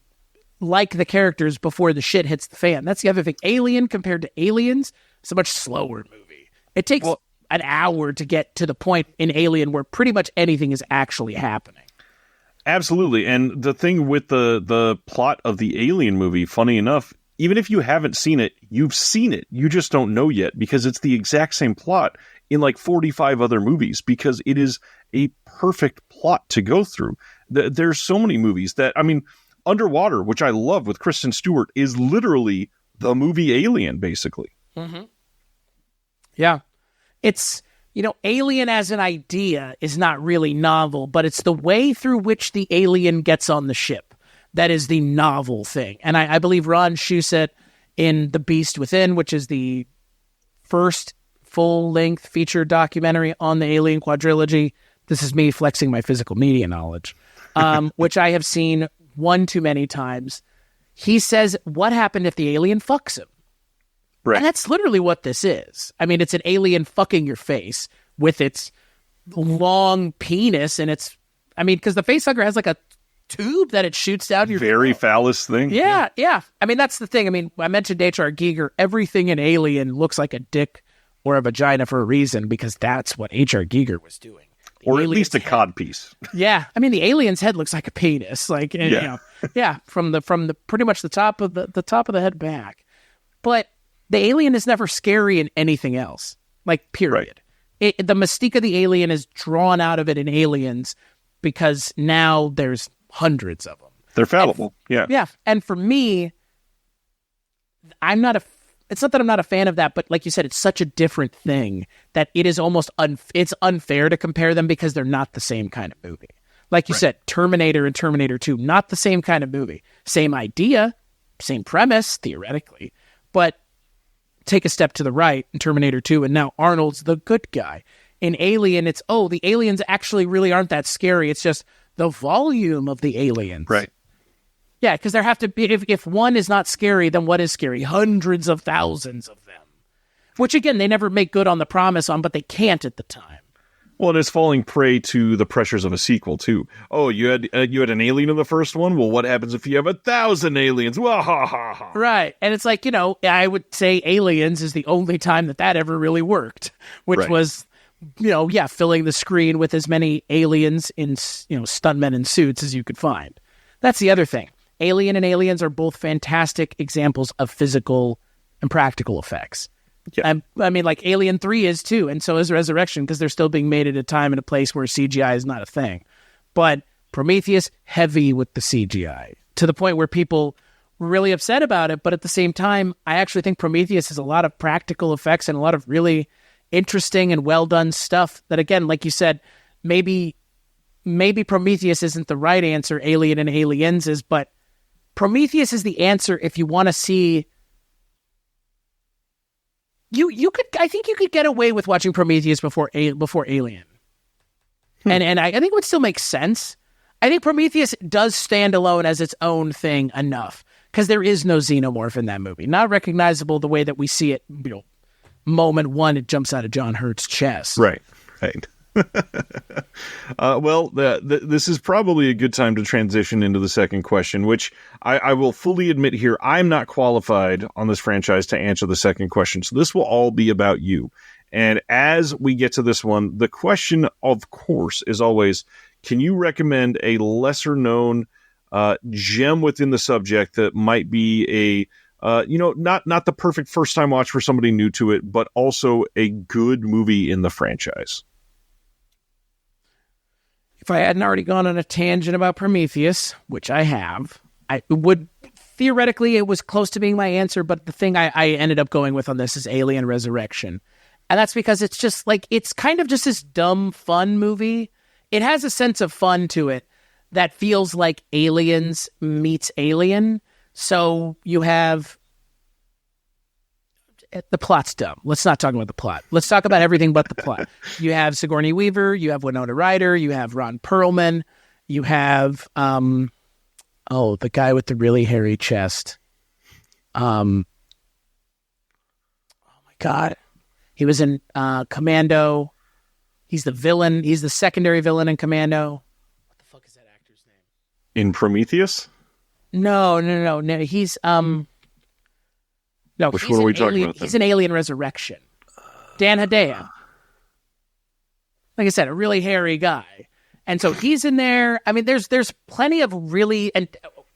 like the characters before the shit hits the fan. That's the other thing. Alien compared to Aliens, it's a much slower movie. It takes an hour to get to the point in Alien where pretty much anything is actually happening. Absolutely. And the thing with the plot of the Alien movie, funny enough, even if you haven't seen it, you've seen it. You just don't know yet because it's the exact same plot in like 45 other movies because it is a perfect plot to go through. There's so many movies that, Underwater, which I love with Kristen Stewart, is literally the movie Alien, basically. Mm-hmm. Yeah. It's, Alien as an idea is not really novel, but it's the way through which the alien gets on the ship that is the novel thing. And I believe Ron Shusett in The Beast Within, which is the first full-length feature documentary on the Alien quadrilogy. This is me flexing my physical media knowledge, which I have seen one too many times. He says, what happened if the alien fucks him? Right. And that's literally what this is. It's an alien fucking your face with its long penis and its... because the facehugger has like a tube that it shoots out your... Very phallus thing. Yeah. That's the thing. I mentioned H.R. Giger. Everything in Alien looks like a dick or a vagina for a reason because that's what H.R. Giger was doing. Or at least a codpiece. Yeah. The alien's head looks like a penis. From the pretty much the top of the head back. But the alien is never scary in anything else. Period. Right. The mystique of the alien is drawn out of it in Aliens because now there's hundreds of them. They're fallible. Yeah. And for me, it's not that I'm not a fan of that, but like you said, it's such a different thing that it is almost it's unfair to compare them because they're not the same kind of movie. Like you said, Terminator and Terminator 2, not the same kind of movie. Same idea, same premise, theoretically, but take a step to the right in Terminator 2, and now Arnold's the good guy. In Alien, it's, the aliens actually really aren't that scary. It's just the volume of the aliens. Right. Yeah, because there have to be, if one is not scary, then what is scary? Hundreds of thousands of them. Which, again, they never make good on the promise on, but they can't at the time. Well, and it's falling prey to the pressures of a sequel, too. Oh, you had an alien in the first one? Well, what happens if you have 1,000 aliens? Wah-ha-ha-ha. Right. And it's like, I would say Aliens is the only time that ever really worked, which was, filling the screen with as many aliens in, stuntmen in suits as you could find. That's the other thing. Alien and Aliens are both fantastic examples of physical and practical effects. Yeah. Alien 3 is too, and so is Resurrection, because they're still being made at a time and a place where CGI is not a thing. But Prometheus, heavy with the CGI, to the point where people were really upset about it, but at the same time, I actually think Prometheus has a lot of practical effects and a lot of really interesting and well-done stuff that, again, like you said, maybe Prometheus isn't the right answer, Alien and Aliens is, but Prometheus is the answer if you want to see... I think you could get away with watching Prometheus before Alien. And I think it would still make sense. I think Prometheus does stand alone as its own thing enough, because there is no xenomorph in that movie. Not recognizable the way that we see it, moment one, it jumps out of John Hurt's chest. Right. This is probably a good time to transition into the second question, which I will fully admit here, I'm not qualified on this franchise to answer the second question. So this will all be about you. And as we get to this one, the question, of course, is always, can you recommend a lesser known gem within the subject that might be not the perfect first time watch for somebody new to it, but also a good movie in the franchise? If I hadn't already gone on a tangent about Prometheus, which I have, it would theoretically, it was close to being my answer, but the thing I ended up going with on this is Alien Resurrection. And that's because it's just like, it's kind of just this dumb, fun movie. It has a sense of fun to it that feels like Aliens meets Alien. So you have... The plot's dumb. Let's not talk about the plot. Let's talk about everything but the plot. You have Sigourney Weaver, you have Winona Ryder, you have Ron Perlman, you have... the guy with the really hairy chest. Oh my God. He was in Commando. He's the villain. He's the secondary villain in Commando. What the fuck is that actor's name? In Prometheus? No. He's no. Which one are we talking about? He's in Alien Resurrection. Dan Hedaya. Like I said, a really hairy guy. And so he's in there. I mean, there's plenty of really... And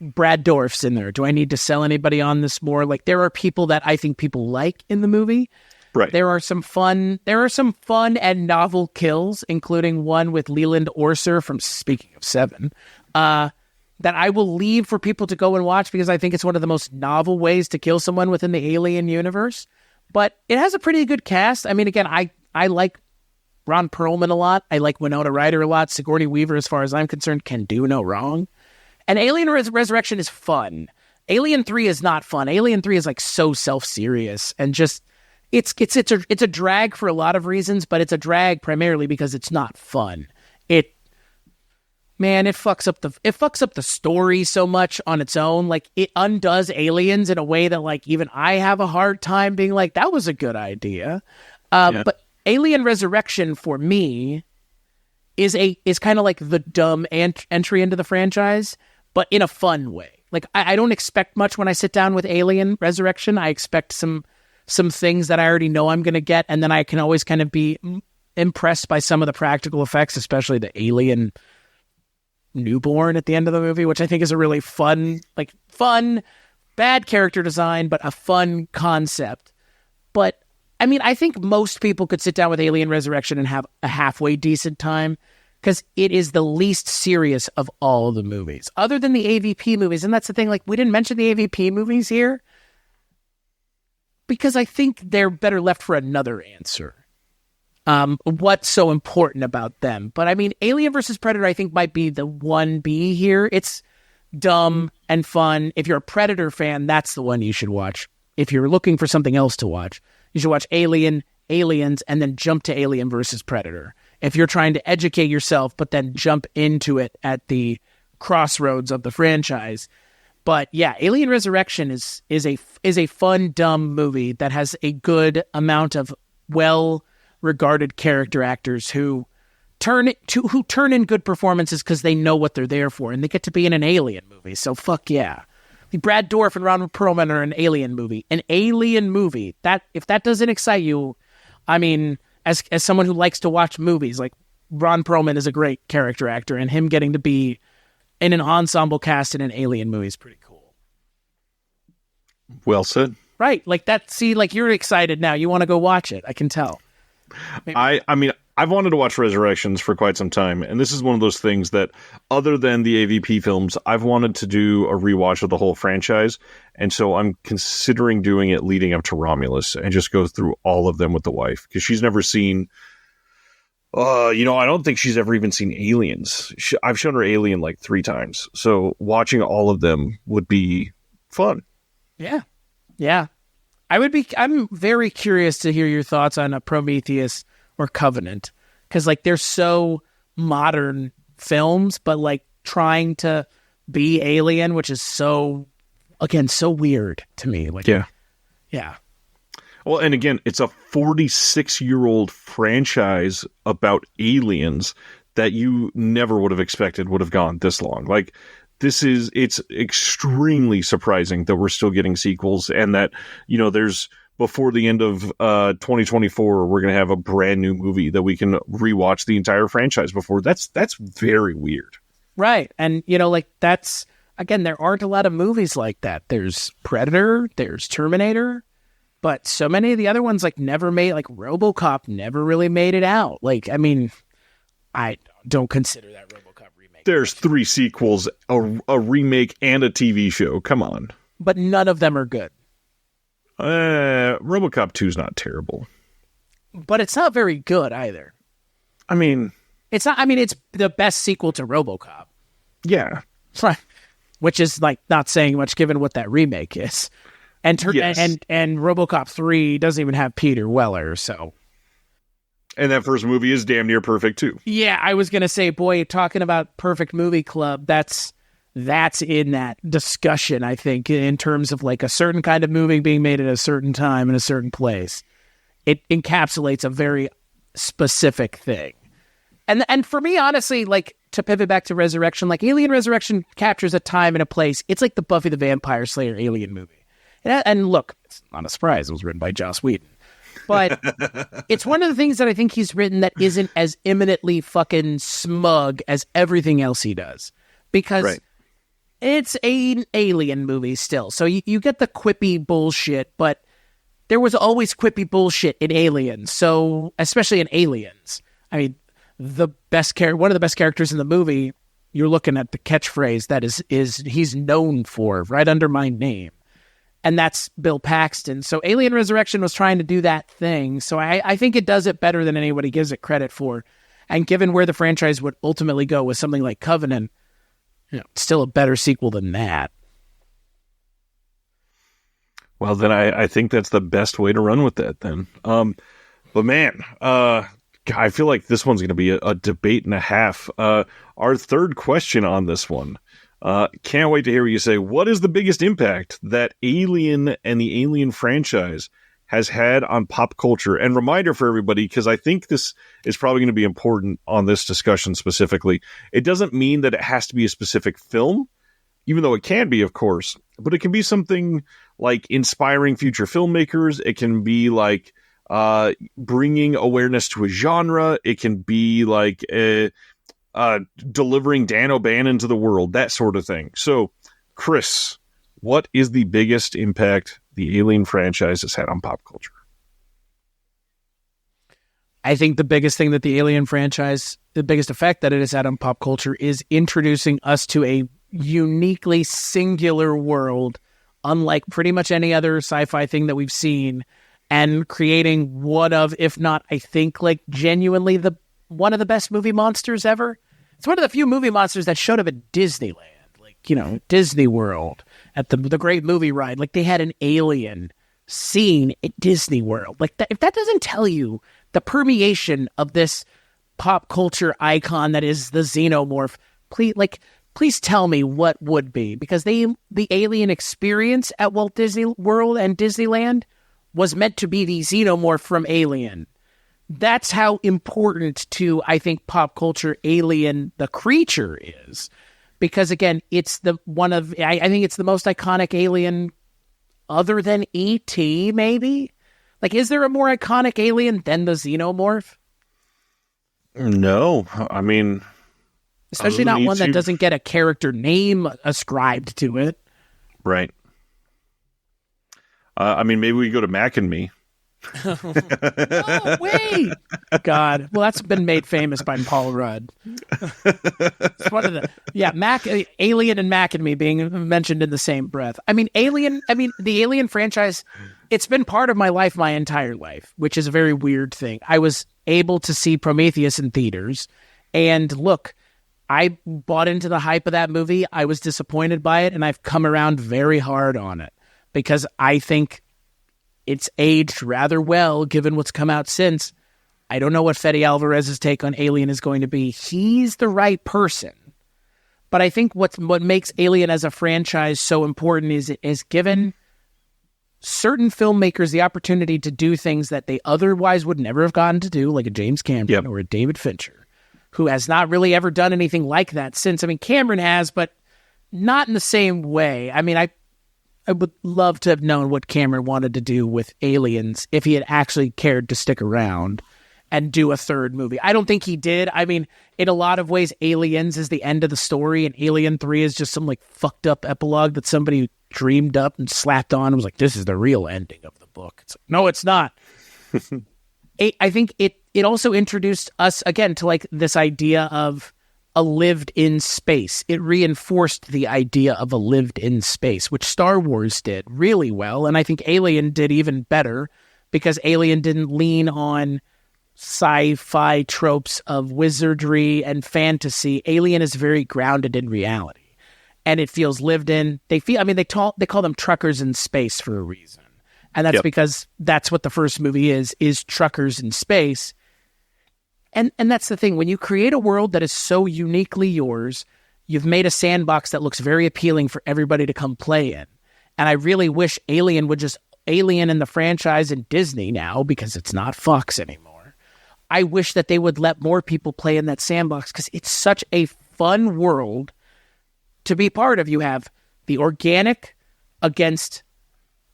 Brad Dourif's in there. Do I need to sell anybody on this more? Like, there are people that I think people like in the movie. Right. There are some fun and novel kills, including one with Leland Orser from, speaking of Seven, that I will leave for people to go and watch because I think it's one of the most novel ways to kill someone within the Alien universe. But it has a pretty good cast. I mean, again, I like Ron Perlman a lot. I like Winona Ryder a lot. Sigourney Weaver, as far as I'm concerned, can do no wrong. And Alien Resurrection is fun. Alien 3 is not fun. Alien 3 is like so self-serious and just it's a drag for a lot of reasons, but it's a drag primarily because it's not fun. It fucks up the story so much on its own. Like, it undoes Aliens in a way that, like, even I have a hard time being like, that was a good idea. But Alien Resurrection for me is kind of like the dumb entry into the franchise, but in a fun way. Like, I don't expect much when I sit down with Alien Resurrection. I expect some things that I already know I'm going to get, and then I can always kind of be impressed by some of the practical effects, especially the alien newborn at the end of the movie, which I think is a really fun, bad character design, but a fun concept. But, I mean, I think most people could sit down with Alien Resurrection and have a halfway decent time, because it is the least serious of all of the movies, other than the AVP movies. And that's the thing, like, we didn't mention the AVP movies here, because I think they're better left for another answer. What's so important about them? But I mean, Alien vs. Predator, I think, might be the 1B here. It's dumb and fun. If you're a Predator fan, that's the one you should watch. If you're looking for something else to watch, you should watch Alien, Aliens, and then jump to Alien vs. Predator. If you're trying to educate yourself, but then jump into it at the crossroads of the franchise. But yeah, Alien Resurrection is a fun, dumb movie that has a good amount of well-regarded character actors who turn in good performances because they know what they're there for, and they get to be in an Alien movie. So fuck yeah. Brad Dourif and Ron Perlman are an Alien movie. An Alien movie. That, if that doesn't excite you, I mean, as someone who likes to watch movies, like, Ron Perlman is a great character actor, and him getting to be in an ensemble cast in an Alien movie is pretty cool. Well said. Right. Like that. See, like, you're excited now. You want to go watch it. I can tell. Maybe. I mean, I've wanted to watch Resurrections for quite some time, and this is one of those things that, other than the AVP films, I've wanted to do a rewatch of the whole franchise, and so I'm considering doing it leading up to Romulus and just go through all of them with the wife, because she's never seen... I don't think she's ever even seen Aliens. I've shown her Alien like 3 times. So watching all of them would be fun. Yeah. Yeah. I'm very curious to hear your thoughts on a Prometheus or Covenant. Because, like, they're so modern films, but, like, trying to be Alien, which is so weird to me. Like, yeah. Yeah. Well, and again, it's a 46-year-old franchise about aliens that you never would have expected would have gone this long. Like, it's extremely surprising that we're still getting sequels, and that, there's, before the end of 2024, we're going to have a brand new movie that we can rewatch the entire franchise before. That's very weird. Right. And, that's, again, there aren't a lot of movies like that. There's Predator, there's Terminator. But so many of the other ones, like, never made, like, RoboCop never really made it out. Like, I mean, I don't consider that RoboCop remake. There's 3 sequels, a remake, and a TV show. Come on. but none of them are good. RoboCop 2 is not terrible. But it's not very good either. I mean... It's not. I mean, it's the best sequel to RoboCop. Yeah. Which is, like, not saying much given what that remake is. And and RoboCop 3 doesn't even have Peter Weller, so... And that first movie is damn near perfect, too. Yeah, I was going to say, boy, talking about Perfect Movie Club, that's in that discussion, I think, in terms of, like, a certain kind of movie being made at a certain time in a certain place. It encapsulates a very specific thing. And for me, honestly, like, to pivot back to Resurrection, like, Alien Resurrection captures a time and a place. It's like the Buffy the Vampire Slayer Alien movie. And look, it's not a surprise. It was written by Joss Whedon. But it's one of the things that I think he's written that isn't as imminently fucking smug as everything else he does. Because it's an alien movie still. So you get the quippy bullshit, but there was always quippy bullshit in Aliens. So, especially in Aliens. I mean, one of the best characters in the movie, you're looking at the catchphrase that is he's known for, right under my name. And that's Bill Paxton. So Alien Resurrection was trying to do that thing. So I think it does it better than anybody gives it credit for. And given where the franchise would ultimately go with something like Covenant, still a better sequel than that. Well, then I think that's the best way to run with that then. But man, I feel like this one's going to be a debate and a half. Our third question on this one. Can't wait to hear what you say. What is the biggest impact that Alien and the Alien franchise has had on pop culture? And reminder for everybody, because I think this is probably going to be important on this discussion specifically. It doesn't mean that it has to be a specific film, even though it can be, of course. But it can be something like inspiring future filmmakers. It can be like bringing awareness to a genre. It can be like delivering Dan O'Bannon to the world, that sort of thing. So, Chris, what is the biggest impact the Alien franchise has had on pop culture? I think the biggest thing that the Alien franchise, the biggest effect that it has had on pop culture is introducing us to a uniquely singular world, unlike pretty much any other sci-fi thing that we've seen, and creating one of, if not, I think, like, genuinely one of the best movie monsters ever. It's one of the few movie monsters that showed up at Disneyland, like, Disney World, at the great movie ride. Like, they had an alien scene at Disney World. Like, that, if that doesn't tell you the permeation of this pop culture icon that is the Xenomorph, please tell me what would be. Because the alien experience at Walt Disney World and Disneyland was meant to be the Xenomorph from Alien. That's how important to, I think, pop culture Alien, the creature, is. Because, again, it's I think it's the most iconic alien other than E.T., maybe? Like, is there a more iconic alien than the Xenomorph? No. I mean... Especially not one that doesn't get a character name ascribed to it. Right. I mean, maybe we go to Mac and Me. Oh, wait! God. Well, that's been made famous by Paul Rudd. It's one of the... Alien and Mac and Me being mentioned in the same breath. I mean, the Alien franchise, it's been part of my life my entire life, which is a very weird thing. I was able to see Prometheus in theaters, and look, I bought into the hype of that movie. I was disappointed by it, and I've come around very hard on it, because I think it's aged rather well, given what's come out since. I don't know what Fede Alvarez's take on Alien is going to be. He's the right person. But I think what makes Alien as a franchise so important is given certain filmmakers the opportunity to do things that they otherwise would never have gotten to do, like a James Cameron or a David Fincher, who has not really ever done anything like that since. I mean, Cameron has, but not in the same way. I mean, I would love to have known what Cameron wanted to do with Aliens if he had actually cared to stick around and do a third movie. I don't think he did. I mean, in a lot of ways, Aliens is the end of the story, and Alien 3 is just some, like, fucked up epilogue that somebody dreamed up and slapped on and was like, this is the real ending of the book. It's like, no, it's not. I think it also introduced us, again, to, like, this idea of a lived-in space. It reinforced the idea of a lived-in space, which Star Wars did really well, and I think Alien did even better because Alien didn't lean on sci-fi tropes of wizardry and fantasy. Alien is very grounded in reality, and it feels lived in. They call them truckers in space for a reason, and that's because that's what the first movie is truckers in space. And that's the thing. When you create a world that is so uniquely yours, you've made a sandbox that looks very appealing for everybody to come play in. And I really wish Alien in the franchise in Disney now, because it's not Fox anymore. I wish that they would let more people play in that sandbox because it's such a fun world to be part of. You have the organic against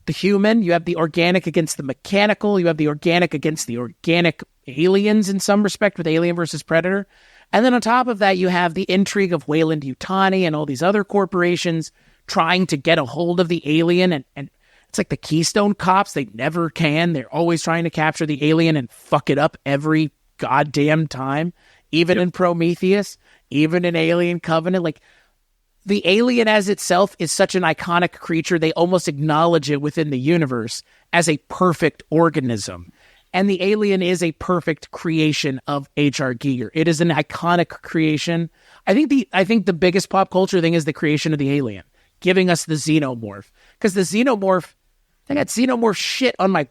the human. You have the organic against the mechanical. You have the organic against the organic aliens in some respect with Alien versus Predator. And then on top of that, you have the intrigue of Weyland-Yutani and all these other corporations trying to get a hold of the alien. And it's like the Keystone Cops. They never can. They're always trying to capture the alien and fuck it up every goddamn time. Even in Prometheus, even in Alien Covenant. Like, the alien as itself is such an iconic creature. They almost acknowledge it within the universe as a perfect organism. And the alien is a perfect creation of H.R. Giger. It is an iconic creation. I think the biggest pop culture thing is the creation of the alien, giving us the xenomorph. Because the xenomorph, I got xenomorph shit on my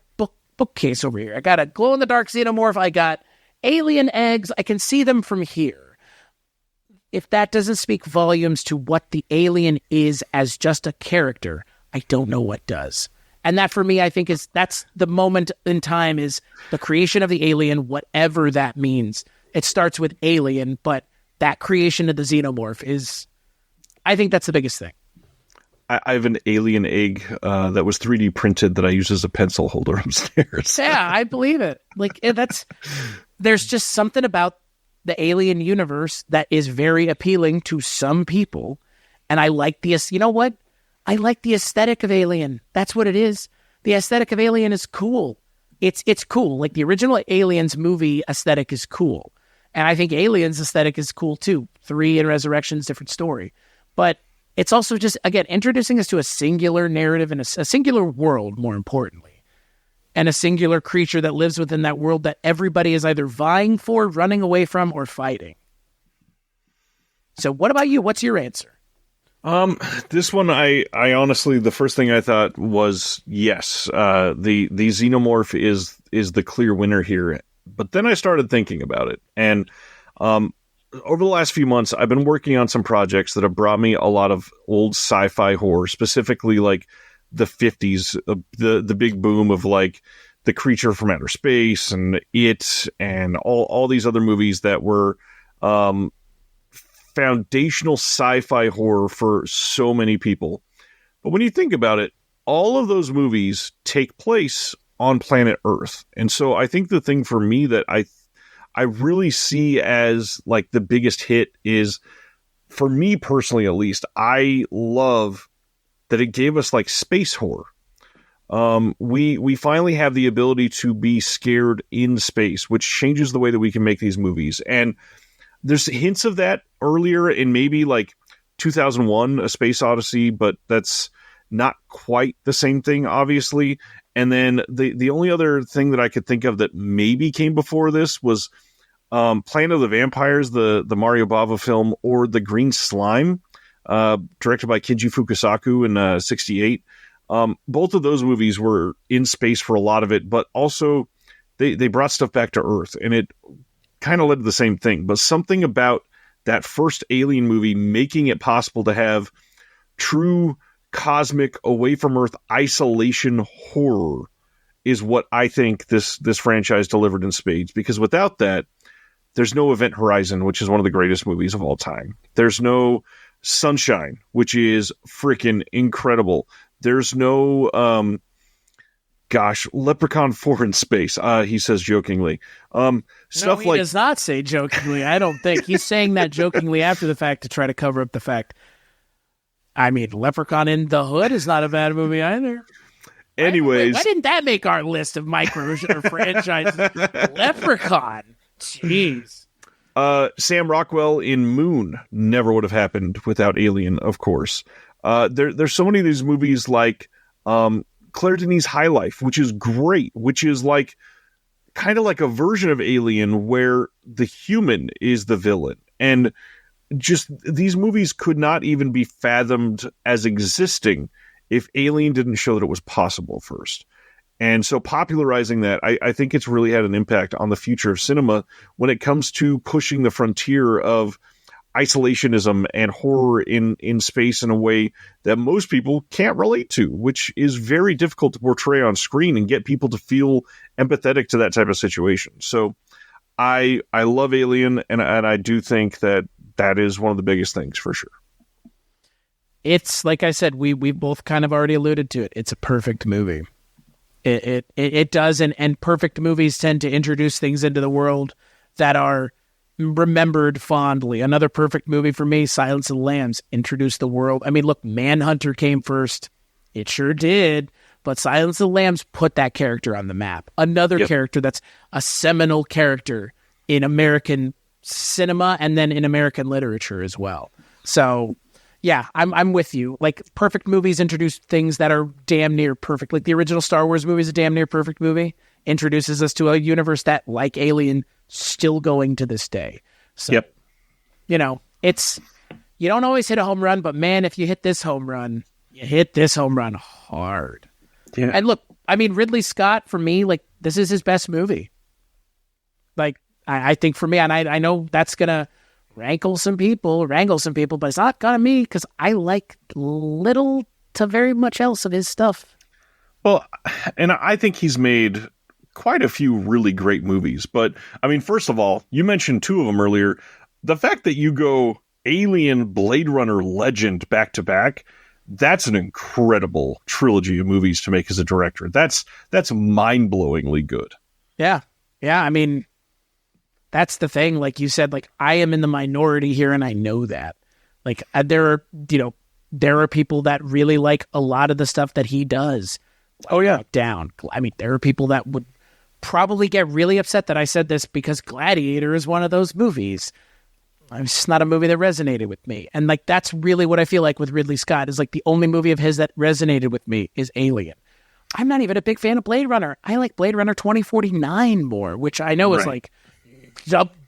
bookcase over here. I got a glow-in-the-dark xenomorph. I got alien eggs. I can see them from here. If that doesn't speak volumes to what the alien is as just a character, I don't know what does. And that, for me, I think that's the moment in time is the creation of the alien, whatever that means. It starts with alien, but that creation of the xenomorph is, I think that's the biggest thing. I have an alien egg that was 3D printed that I use as a pencil holder upstairs. Yeah, I believe it. Like, there's just something about the alien universe that is very appealing to some people. And I like you know what? I like the aesthetic of Alien. That's what it is. The aesthetic of Alien is cool. It's cool. Like, the original Aliens movie aesthetic is cool. And I think Aliens aesthetic is cool too. 3 and Resurrection's different story. But it's also just, again, introducing us to a singular narrative and a singular world, more importantly. And a singular creature that lives within that world that everybody is either vying for, running away from, or fighting. So what about you? What's your answer? This one, I honestly, the first thing I thought was yes, the xenomorph is the clear winner here. But then I started thinking about it, and over the last few months, I've been working on some projects that have brought me a lot of old sci-fi horror, specifically like the 50s, the big boom of like The Creature from Outer Space and It, and all these other movies that were foundational sci-fi horror for so many people. But when you think about it, all of those movies take place on planet Earth. And so I think the thing for me that I really see as like the biggest hit is, for me personally at least, I love that it gave us like space horror. We finally have the ability to be scared in space, which changes the way that we can make these movies. And there's hints of that earlier in maybe like 2001, A Space Odyssey, but that's not quite the same thing, obviously. And then the only other thing that I could think of that maybe came before this was Planet of the Vampires, the Mario Bava film, or The Green Slime, directed by Kinji Fukasaku in 68. Both of those movies were in space for a lot of it, but also they brought stuff back to Earth, and it kind of led to the same thing. But something about that first Alien movie making it possible to have true cosmic, away from Earth isolation horror is what I think this franchise delivered in spades. Because without that, there's no Event Horizon, which is one of the greatest movies of all time. There's no Sunshine, which is freaking incredible. There's no, Leprechaun 4 in space, he says jokingly. Stuff he does not say jokingly, I don't think. He's saying that jokingly after the fact to try to cover up the fact. I mean, Leprechaun in the Hood is not a bad movie either. Anyways. Why didn't that make our list of micro or franchises? Leprechaun. Jeez. Sam Rockwell in Moon never would have happened without Alien, of course. There's so many of these movies like Claire Denis' High Life, which is great, which is like kind of like a version of Alien where the human is the villain. And just these movies could not even be fathomed as existing if Alien didn't show that it was possible first. And so popularizing that, I think it's really had an impact on the future of cinema when it comes to pushing the frontier of isolationism and horror in space in a way that most people can't relate to, which is very difficult to portray on screen and get people to feel empathetic to that type of situation. So I love Alien, and I do think that is one of the biggest things for sure. It's like I said, we both kind of already alluded to it. It's a perfect movie. It does, and perfect movies tend to introduce things into the world that are remembered fondly. Another perfect movie for me, Silence of the Lambs, introduced the world. I mean, look, Manhunter came first. It sure did. But Silence of the Lambs put that character on the map. Another character that's a seminal character in American cinema and then in American literature as well. So, yeah, I'm with you. Like, perfect movies introduce things that are damn near perfect. Like the original Star Wars movie is a damn near perfect movie. Introduces us to a universe that, like Alien, still going to this day. So, you know, you don't always hit a home run, but man, if you hit this home run, you hit this home run hard. Yeah. And look, I mean, Ridley Scott, for me, like, this is his best movie. Like, I think for me, and I know that's going to wrangle some people, but it's not gonna me because I like little to very much else of his stuff. Well, and I think he's made quite a few really great movies. But I mean, first of all, you mentioned two of them earlier. The fact that you go Alien, Blade Runner, Legend back to back, that's an incredible trilogy of movies to make as a director. That's mind-blowingly good. Yeah. I mean, that's the thing. Like you said, like, I am in the minority here, and I know that. Like, there are people that really like a lot of the stuff that he does. Oh yeah, down. I mean, there are people that would probably get really upset that I said this because Gladiator is one of those movies. It's just not a movie that resonated with me, and like that's really what I feel like with Ridley Scott is like the only movie of his that resonated with me is Alien. I'm not even a big fan of Blade Runner. I like Blade Runner 2049 more, which I know is like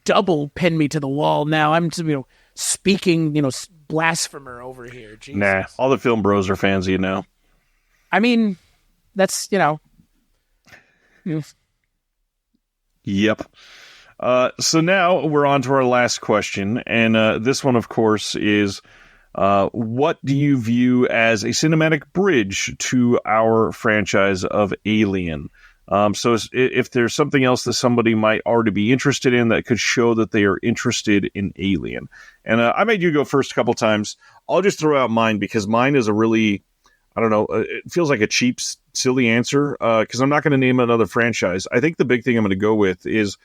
double pin me to the wall. Now I'm just, speaking, blasphemer over here. Jesus. Nah, all the film bros are fans, I mean, that's, Yep. So now we're on to our last question. And this one, of course, is what do you view as a cinematic bridge to our franchise of Alien? So if there's something else that somebody might already be interested in that could show that they are interested in Alien. And I made you go first a couple times. I'll just throw out mine because mine is a really, I don't know, it feels like a cheap, silly answer because I'm not going to name another franchise. I think the big thing I'm going to go with is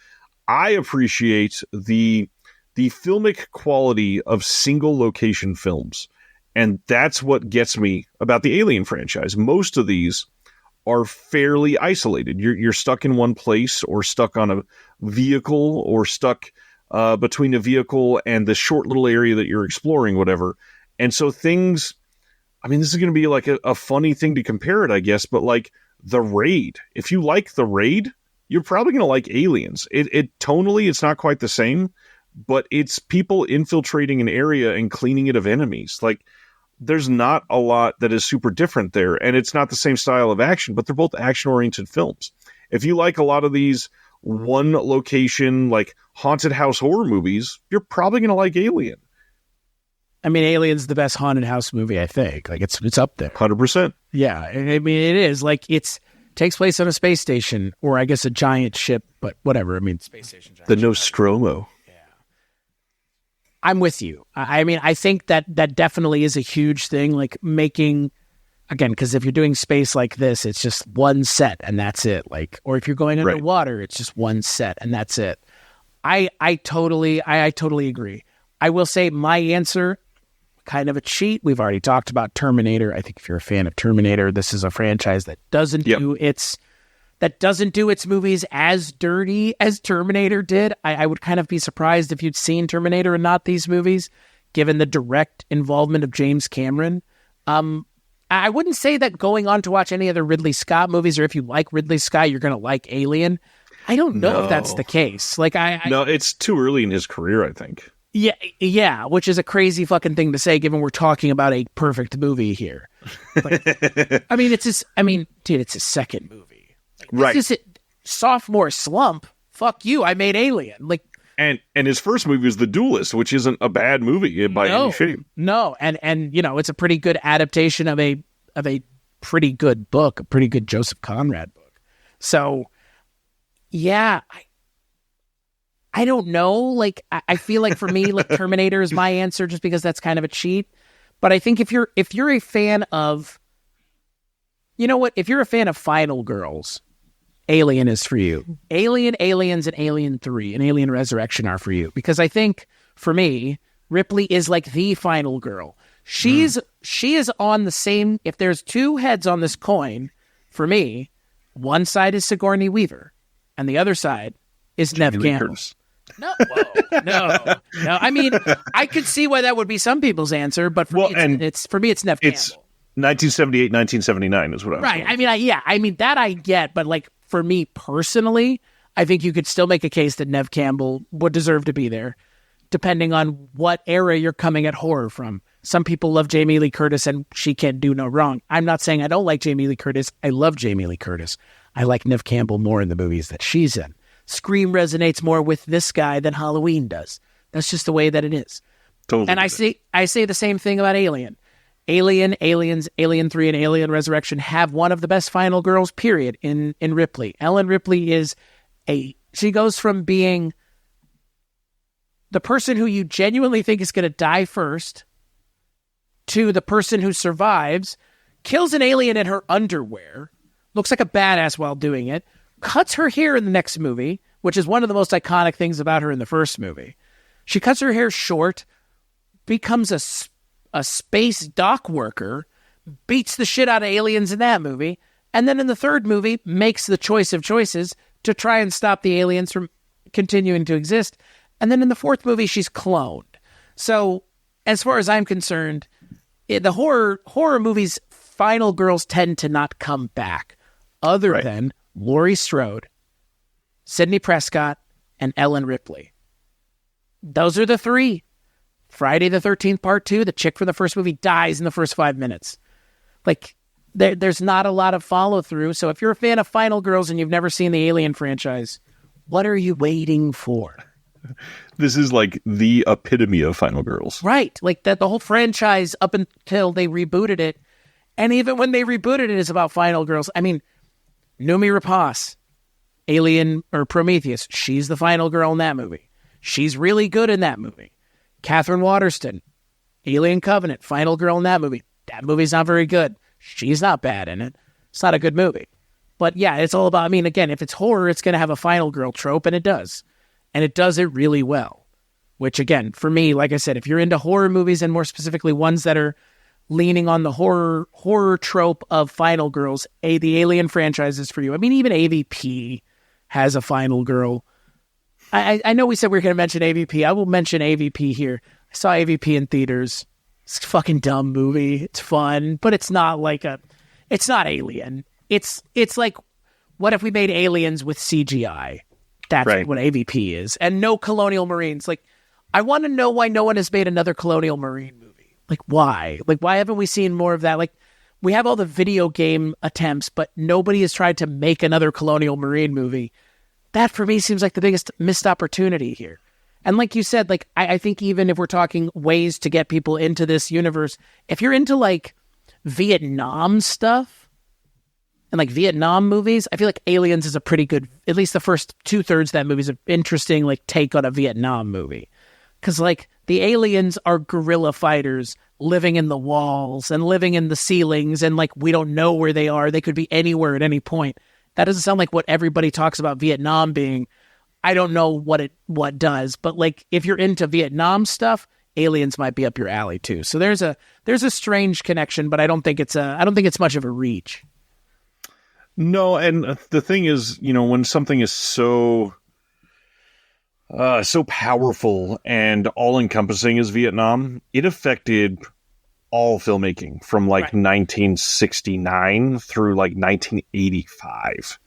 I appreciate the filmic quality of single location films. And that's what gets me about the Alien franchise. Most of these are fairly isolated. You're stuck in one place or stuck on a vehicle or stuck between a vehicle and the short little area that you're exploring, whatever. And so things, I mean, this is going to be like a funny thing to compare it, I guess, but like The Raid. If you like The Raid, you're probably going to like Aliens. It tonally, it's not quite the same, but it's people infiltrating an area and cleaning it of enemies. Like, there's not a lot that is super different there, and it's not the same style of action, but they're both action-oriented films. If you like a lot of these one location, like haunted house horror movies, you're probably going to like Alien. I mean, Alien's the best haunted house movie, I think. Like, it's up there. 100%. Yeah, I mean, it is. Like, takes place on a space station, or I guess a giant ship, but whatever. I mean, space station. The Nostromo. I'm with you. I mean, I think that definitely is a huge thing, like making, again, because if you're doing space like this, it's just one set and that's it. Like, or if you're going underwater, it's just one set and that's it. I totally agree. I will say my answer, kind of a cheat. We've already talked about Terminator. I think if you're a fan of Terminator, this is a franchise that doesn't do its that doesn't do its movies as dirty as Terminator did. I would kind of be surprised if you'd seen Terminator and not these movies, given the direct involvement of James Cameron. I wouldn't say that going on to watch any other Ridley Scott movies, or if you like Ridley Scott, you're going to like Alien. I don't know if that's the case. Like, no, it's too early in his career, I think. Yeah, which is a crazy fucking thing to say, given we're talking about a perfect movie here. Like, I mean, it's his second movie. Like, right. This is sophomore slump. Fuck you, I made Alien. Like, and his first movie was The Duelist, which isn't a bad movie by any shape. No, and it's a pretty good adaptation of a pretty good book, a pretty good Joseph Conrad book. So, yeah, I don't know. Like, I feel like for me, like Terminator is my answer, just because that's kind of a cheat. But I think if you're a fan of, you know what, if you're a fan of Final Girls, Alien is for you. Alien, Aliens, and Alien 3 and Alien Resurrection are for you. Because I think, for me, Ripley is like the final girl. She is on the same, if there's two heads on this coin, for me, one side is Sigourney Weaver, and the other side is Neve Campbell. No. I mean, I could see why that would be some people's answer, but for me, it's Neve Campbell. 1978, 1979 is what I'm saying. Right. I mean, that I get, but like for me personally, I think you could still make a case that Neve Campbell would deserve to be there, depending on what era you're coming at horror from. Some people love Jamie Lee Curtis, and she can do no wrong. I'm not saying I don't like Jamie Lee Curtis. I love Jamie Lee Curtis. I like Neve Campbell more in the movies that she's in. Scream resonates more with this guy than Halloween does. That's just the way that it is. Totally. And I say the same thing about Alien. Alien, Aliens, Alien 3, and Alien Resurrection have one of the best final girls, period, in Ripley. Ellen Ripley she goes from being the person who you genuinely think is going to die first to the person who survives, kills an alien in her underwear, looks like a badass while doing it, cuts her hair in the next movie, which is one of the most iconic things about her in the first movie. She cuts her hair short, becomes a space dock worker, beats the shit out of aliens in that movie, and then in the third movie makes the choice of choices to try and stop the aliens from continuing to exist. And then in the fourth movie, she's cloned. So as far as I'm concerned, the horror movies, final girls tend to not come back other than Laurie Strode, Sidney Prescott, and Ellen Ripley. Those are the three. Friday the 13th Part 2, the chick from the first movie dies in the first 5 minutes. Like, there's not a lot of follow-through. So if you're a fan of Final Girls and you've never seen the Alien franchise, what are you waiting for? This is like the epitome of Final Girls. Right. Like that the whole franchise up until they rebooted it. And even when they rebooted it is about Final Girls. I mean, Noomi Rapace, Alien or Prometheus, she's the final girl in that movie. She's really good in that movie. Catherine Waterston, Alien Covenant, final girl in that movie. That movie's not very good. She's not bad in it. It's not a good movie. But yeah, it's all about, I mean, again, if it's horror, it's going to have a final girl trope, and it does. And it does it really well. Which, again, for me, like I said, if you're into horror movies, and more specifically ones that are leaning on the horror trope of final girls, the Alien franchise is for you. I mean, even AVP has a final girl. I know we said we were going to mention AVP. I will mention AVP here. I saw AVP in theaters. It's a fucking dumb movie. It's fun, but it's not it's not Alien. It's like, what if we made aliens with CGI? That's what AVP is. And no colonial marines. Like, I want to know why no one has made another colonial marine movie. Like, why? Like, why haven't we seen more of that? Like, we have all the video game attempts, but nobody has tried to make another colonial marine movie. That, for me, seems like the biggest missed opportunity here. And like you said, like, I think even if we're talking ways to get people into this universe, if you're into, like, Vietnam stuff and, like, Vietnam movies, I feel like Aliens is a pretty good, at least the first 2/3 of that movie is an interesting, like, take on a Vietnam movie. Because, like, the aliens are guerrilla fighters living in the walls and living in the ceilings, and, like, we don't know where they are. They could be anywhere at any point. That doesn't sound like what everybody talks about Vietnam being. I don't know what does, but, like, if you're into Vietnam stuff, Aliens might be up your alley too. So there's a strange connection, but I don't think it's much of a reach. No, and the thing is, when something is so powerful and all-encompassing as Vietnam, it affected all filmmaking from like 1969 through like 1985.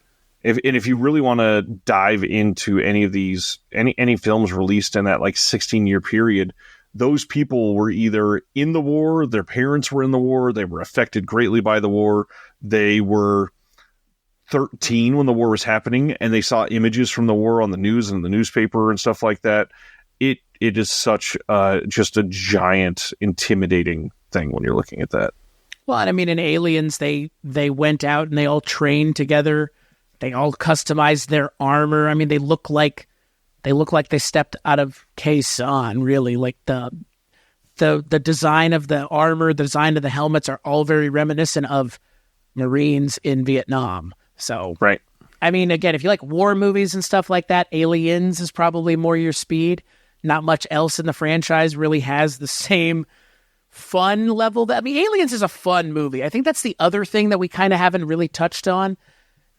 If you really want to dive into any of these, any films released in that like 16-year period, those people were either in the war, their parents were in the war, they were affected greatly by the war, they were 13 when the war was happening, and they saw images from the war on the news and the newspaper and stuff like that. It is such just a giant, intimidating thing when you're looking at that. Well, and I mean, in Aliens, they went out and they all trained together. They all customized their armor. I mean, they look like they stepped out of Khe-Sanh, really. Like the design of the armor, the design of the helmets are all very reminiscent of Marines in Vietnam. So, right. I mean, again, if you like war movies and stuff like that, Aliens is probably more your speed. Not much else in the franchise really has the same fun level. I mean, Aliens is a fun movie. I think that's the other thing that we kind of haven't really touched on.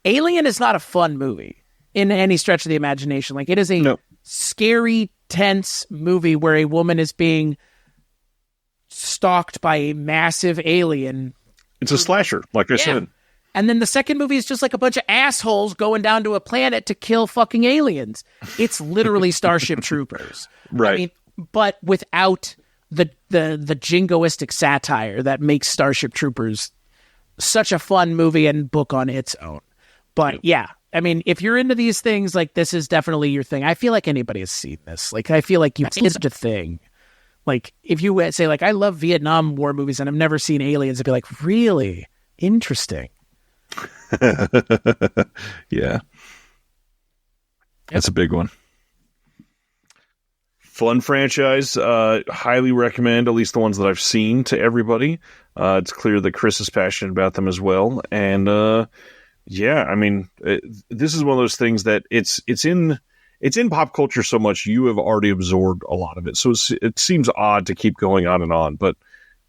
Alien is not a fun movie in any stretch of the imagination. Like, it is a scary, tense movie where a woman is being stalked by a massive alien. It's a slasher, like I said. And then the second movie is just like a bunch of assholes going down to a planet to kill fucking aliens. It's literally Starship Troopers. Right. I mean, but without the jingoistic satire that makes Starship Troopers such a fun movie and book on its own. But yeah, I mean, if you're into these things, like, this is definitely your thing. I feel like anybody has seen this. Like, I feel like you've seen such a thing. Like, if you say, like, I love Vietnam War movies and I've never seen Aliens, I'd be like, really? Interesting. Yeah. That's a big one. Fun franchise. Highly recommend, at least the ones that I've seen, to everybody. It's clear that Chris is passionate about them as well. And yeah, I mean, this is one of those things that it's in pop culture so much, you have already absorbed a lot of it. So it seems odd to keep going on and on, but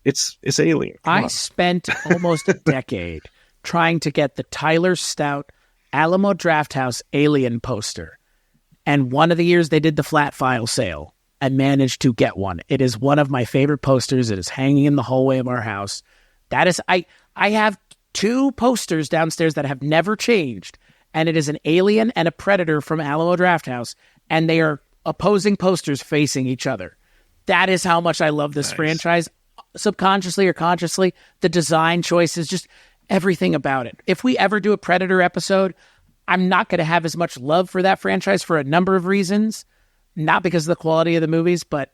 it's Alien. I spent almost a decade trying to get the Tyler Stout Alamo Drafthouse Alien poster. And one of the years they did the flat file sale, I managed to get one. It is one of my favorite posters. It is hanging in the hallway of our house. That is, I have 2 posters downstairs that have never changed. And it is an alien and a predator from Alamo Drafthouse. And they are opposing posters facing each other. That is how much I love this franchise. Subconsciously or consciously, the design choices, just everything about it. If we ever do a Predator episode, I'm not going to have as much love for that franchise for a number of reasons. Not because of the quality of the movies, but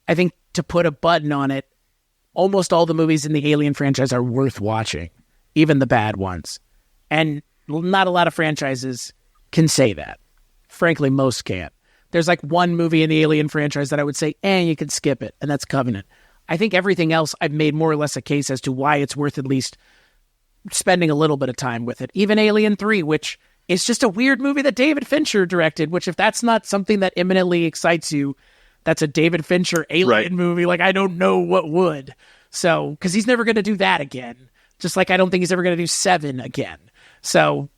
I think to put a button on it, almost all the movies in the Alien franchise are worth watching, even the bad ones. And not a lot of franchises can say that. Frankly, most can't. There's like one movie in the Alien franchise that I would say, you can skip it, and that's Covenant. I think everything else I've made more or less a case as to why it's worth at least spending a little bit of time with it. Even Alien 3, which is just a weird movie that David Fincher directed, which if that's not something that imminently excites you, that's a David Fincher alien movie. Like, I don't know what would. So, because he's never going to do that again. Just like I don't think he's ever going to do 7 again. So,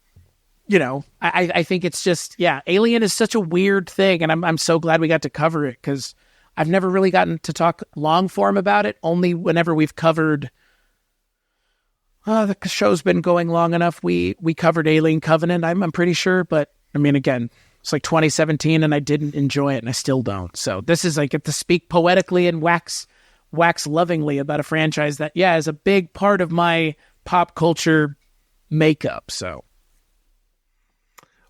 I think it's just, Alien is such a weird thing. And I'm so glad we got to cover it, because I've never really gotten to talk long form about it. Only whenever we've covered... the show's been going long enough. We covered Alien Covenant, I'm pretty sure. But, I mean, again, it's like 2017, and I didn't enjoy it, and I still don't. So this is, I get to speak poetically and wax lovingly about a franchise that, is a big part of my pop culture makeup. So,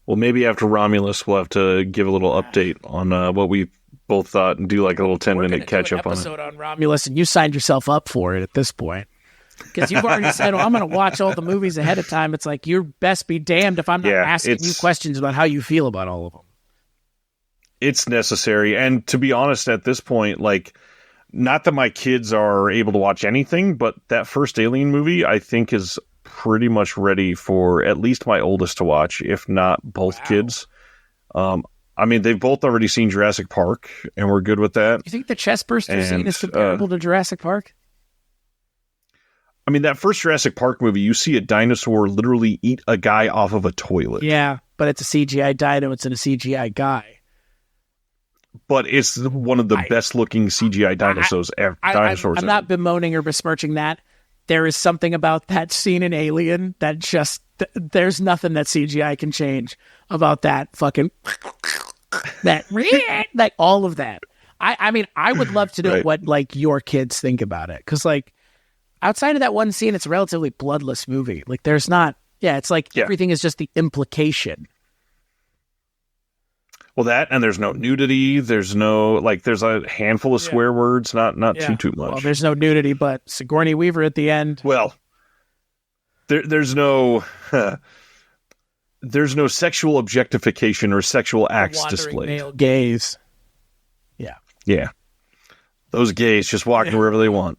well, maybe after Romulus, we'll have to give a little update on what we both thought and do like a little 10-minute catch-up on it. Episode on Romulus, and you signed yourself up for it at this point. Because you've already said, I'm going to watch all the movies ahead of time. It's like, you best be damned if I'm not asking you questions about how you feel about all of them. It's necessary. And to be honest, at this point, like, not that my kids are able to watch anything, but that first Alien movie, I think, is pretty much ready for at least my oldest to watch, if not both kids. I mean, they've both already seen Jurassic Park, and we're good with that. You think the chest burster scene is comparable to Jurassic Park? I mean, that first Jurassic Park movie, you see a dinosaur literally eat a guy off of a toilet. Yeah, but it's a CGI dino. It's in a CGI guy. But it's one of the best-looking CGI dinosaurs ever. I'm not bemoaning or besmirching that. There is something about that scene in Alien that just... there's nothing that CGI can change about that fucking... like, all of that. I mean, I would love to know what, like, your kids think about it. Because, like, outside of that one scene, it's a relatively bloodless movie. Like, there's not... Yeah, it's like everything is just the implication. Well, that, and there's no nudity. There's no, like, there's a handful of swear words, not too much. Well, there's no nudity, but Sigourney Weaver at the end. Well, there's no sexual objectification or sexual acts displayed. Male gaze. Yeah. Yeah. Those gays just walking wherever they want.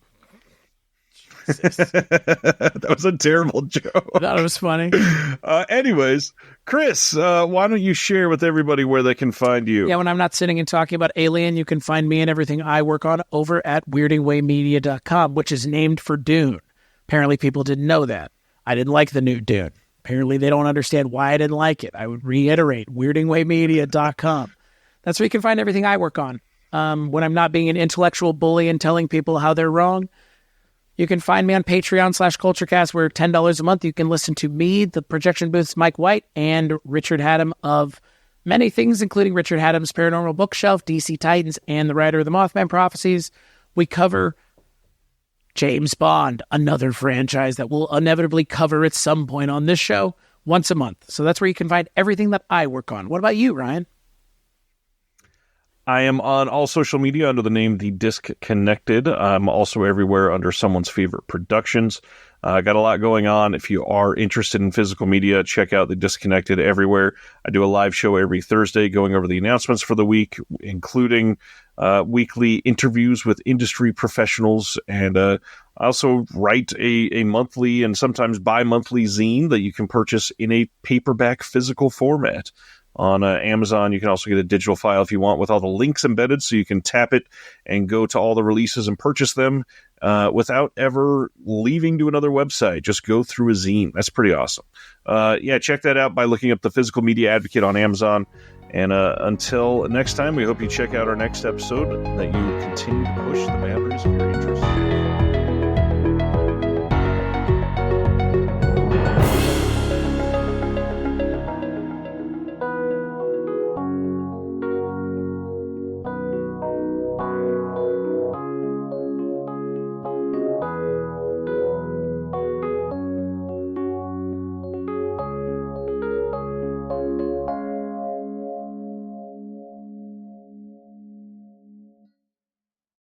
That was a terrible joke. I thought it was funny. Anyways, Chris, why don't you share with everybody where they can find you? Yeah, when I'm not sitting and talking about Alien, you can find me and everything I work on over at weirdingwaymedia.com, which is named for Dune. Apparently people didn't know that. I didn't like the new Dune. Apparently they don't understand why I didn't like it. I would reiterate, weirdingwaymedia.com. That's where you can find everything I work on. When I'm not being an intellectual bully and telling people how they're wrong, you can find me on Patreon/CultureCast, where $10 a month you can listen to me, the Projection Booth's Mike White, and Richard Haddam of many things, including Richard Haddam's Paranormal Bookshelf, DC Titans, and the writer of the Mothman Prophecies. We cover James Bond, another franchise that we'll inevitably cover at some point on this show, once a month. So that's where you can find everything that I work on. What about you, Ryan? I am on all social media under the name The Disconnected. I'm also everywhere under Someone's Favorite Productions. Got a lot going on. If you are interested in physical media, check out The Disconnected everywhere. I do a live show every Thursday going over the announcements for the week, including weekly interviews with industry professionals. And I also write a monthly and sometimes bi-monthly zine that you can purchase in a paperback physical format. On Amazon, you can also get a digital file if you want with all the links embedded, so you can tap it and go to all the releases and purchase them without ever leaving to another website. Just go through a zine. That's pretty awesome. Check that out by looking up the Physical Media Advocate on Amazon. And until next time, we hope you check out our next episode, that you continue to push the boundaries of your interests.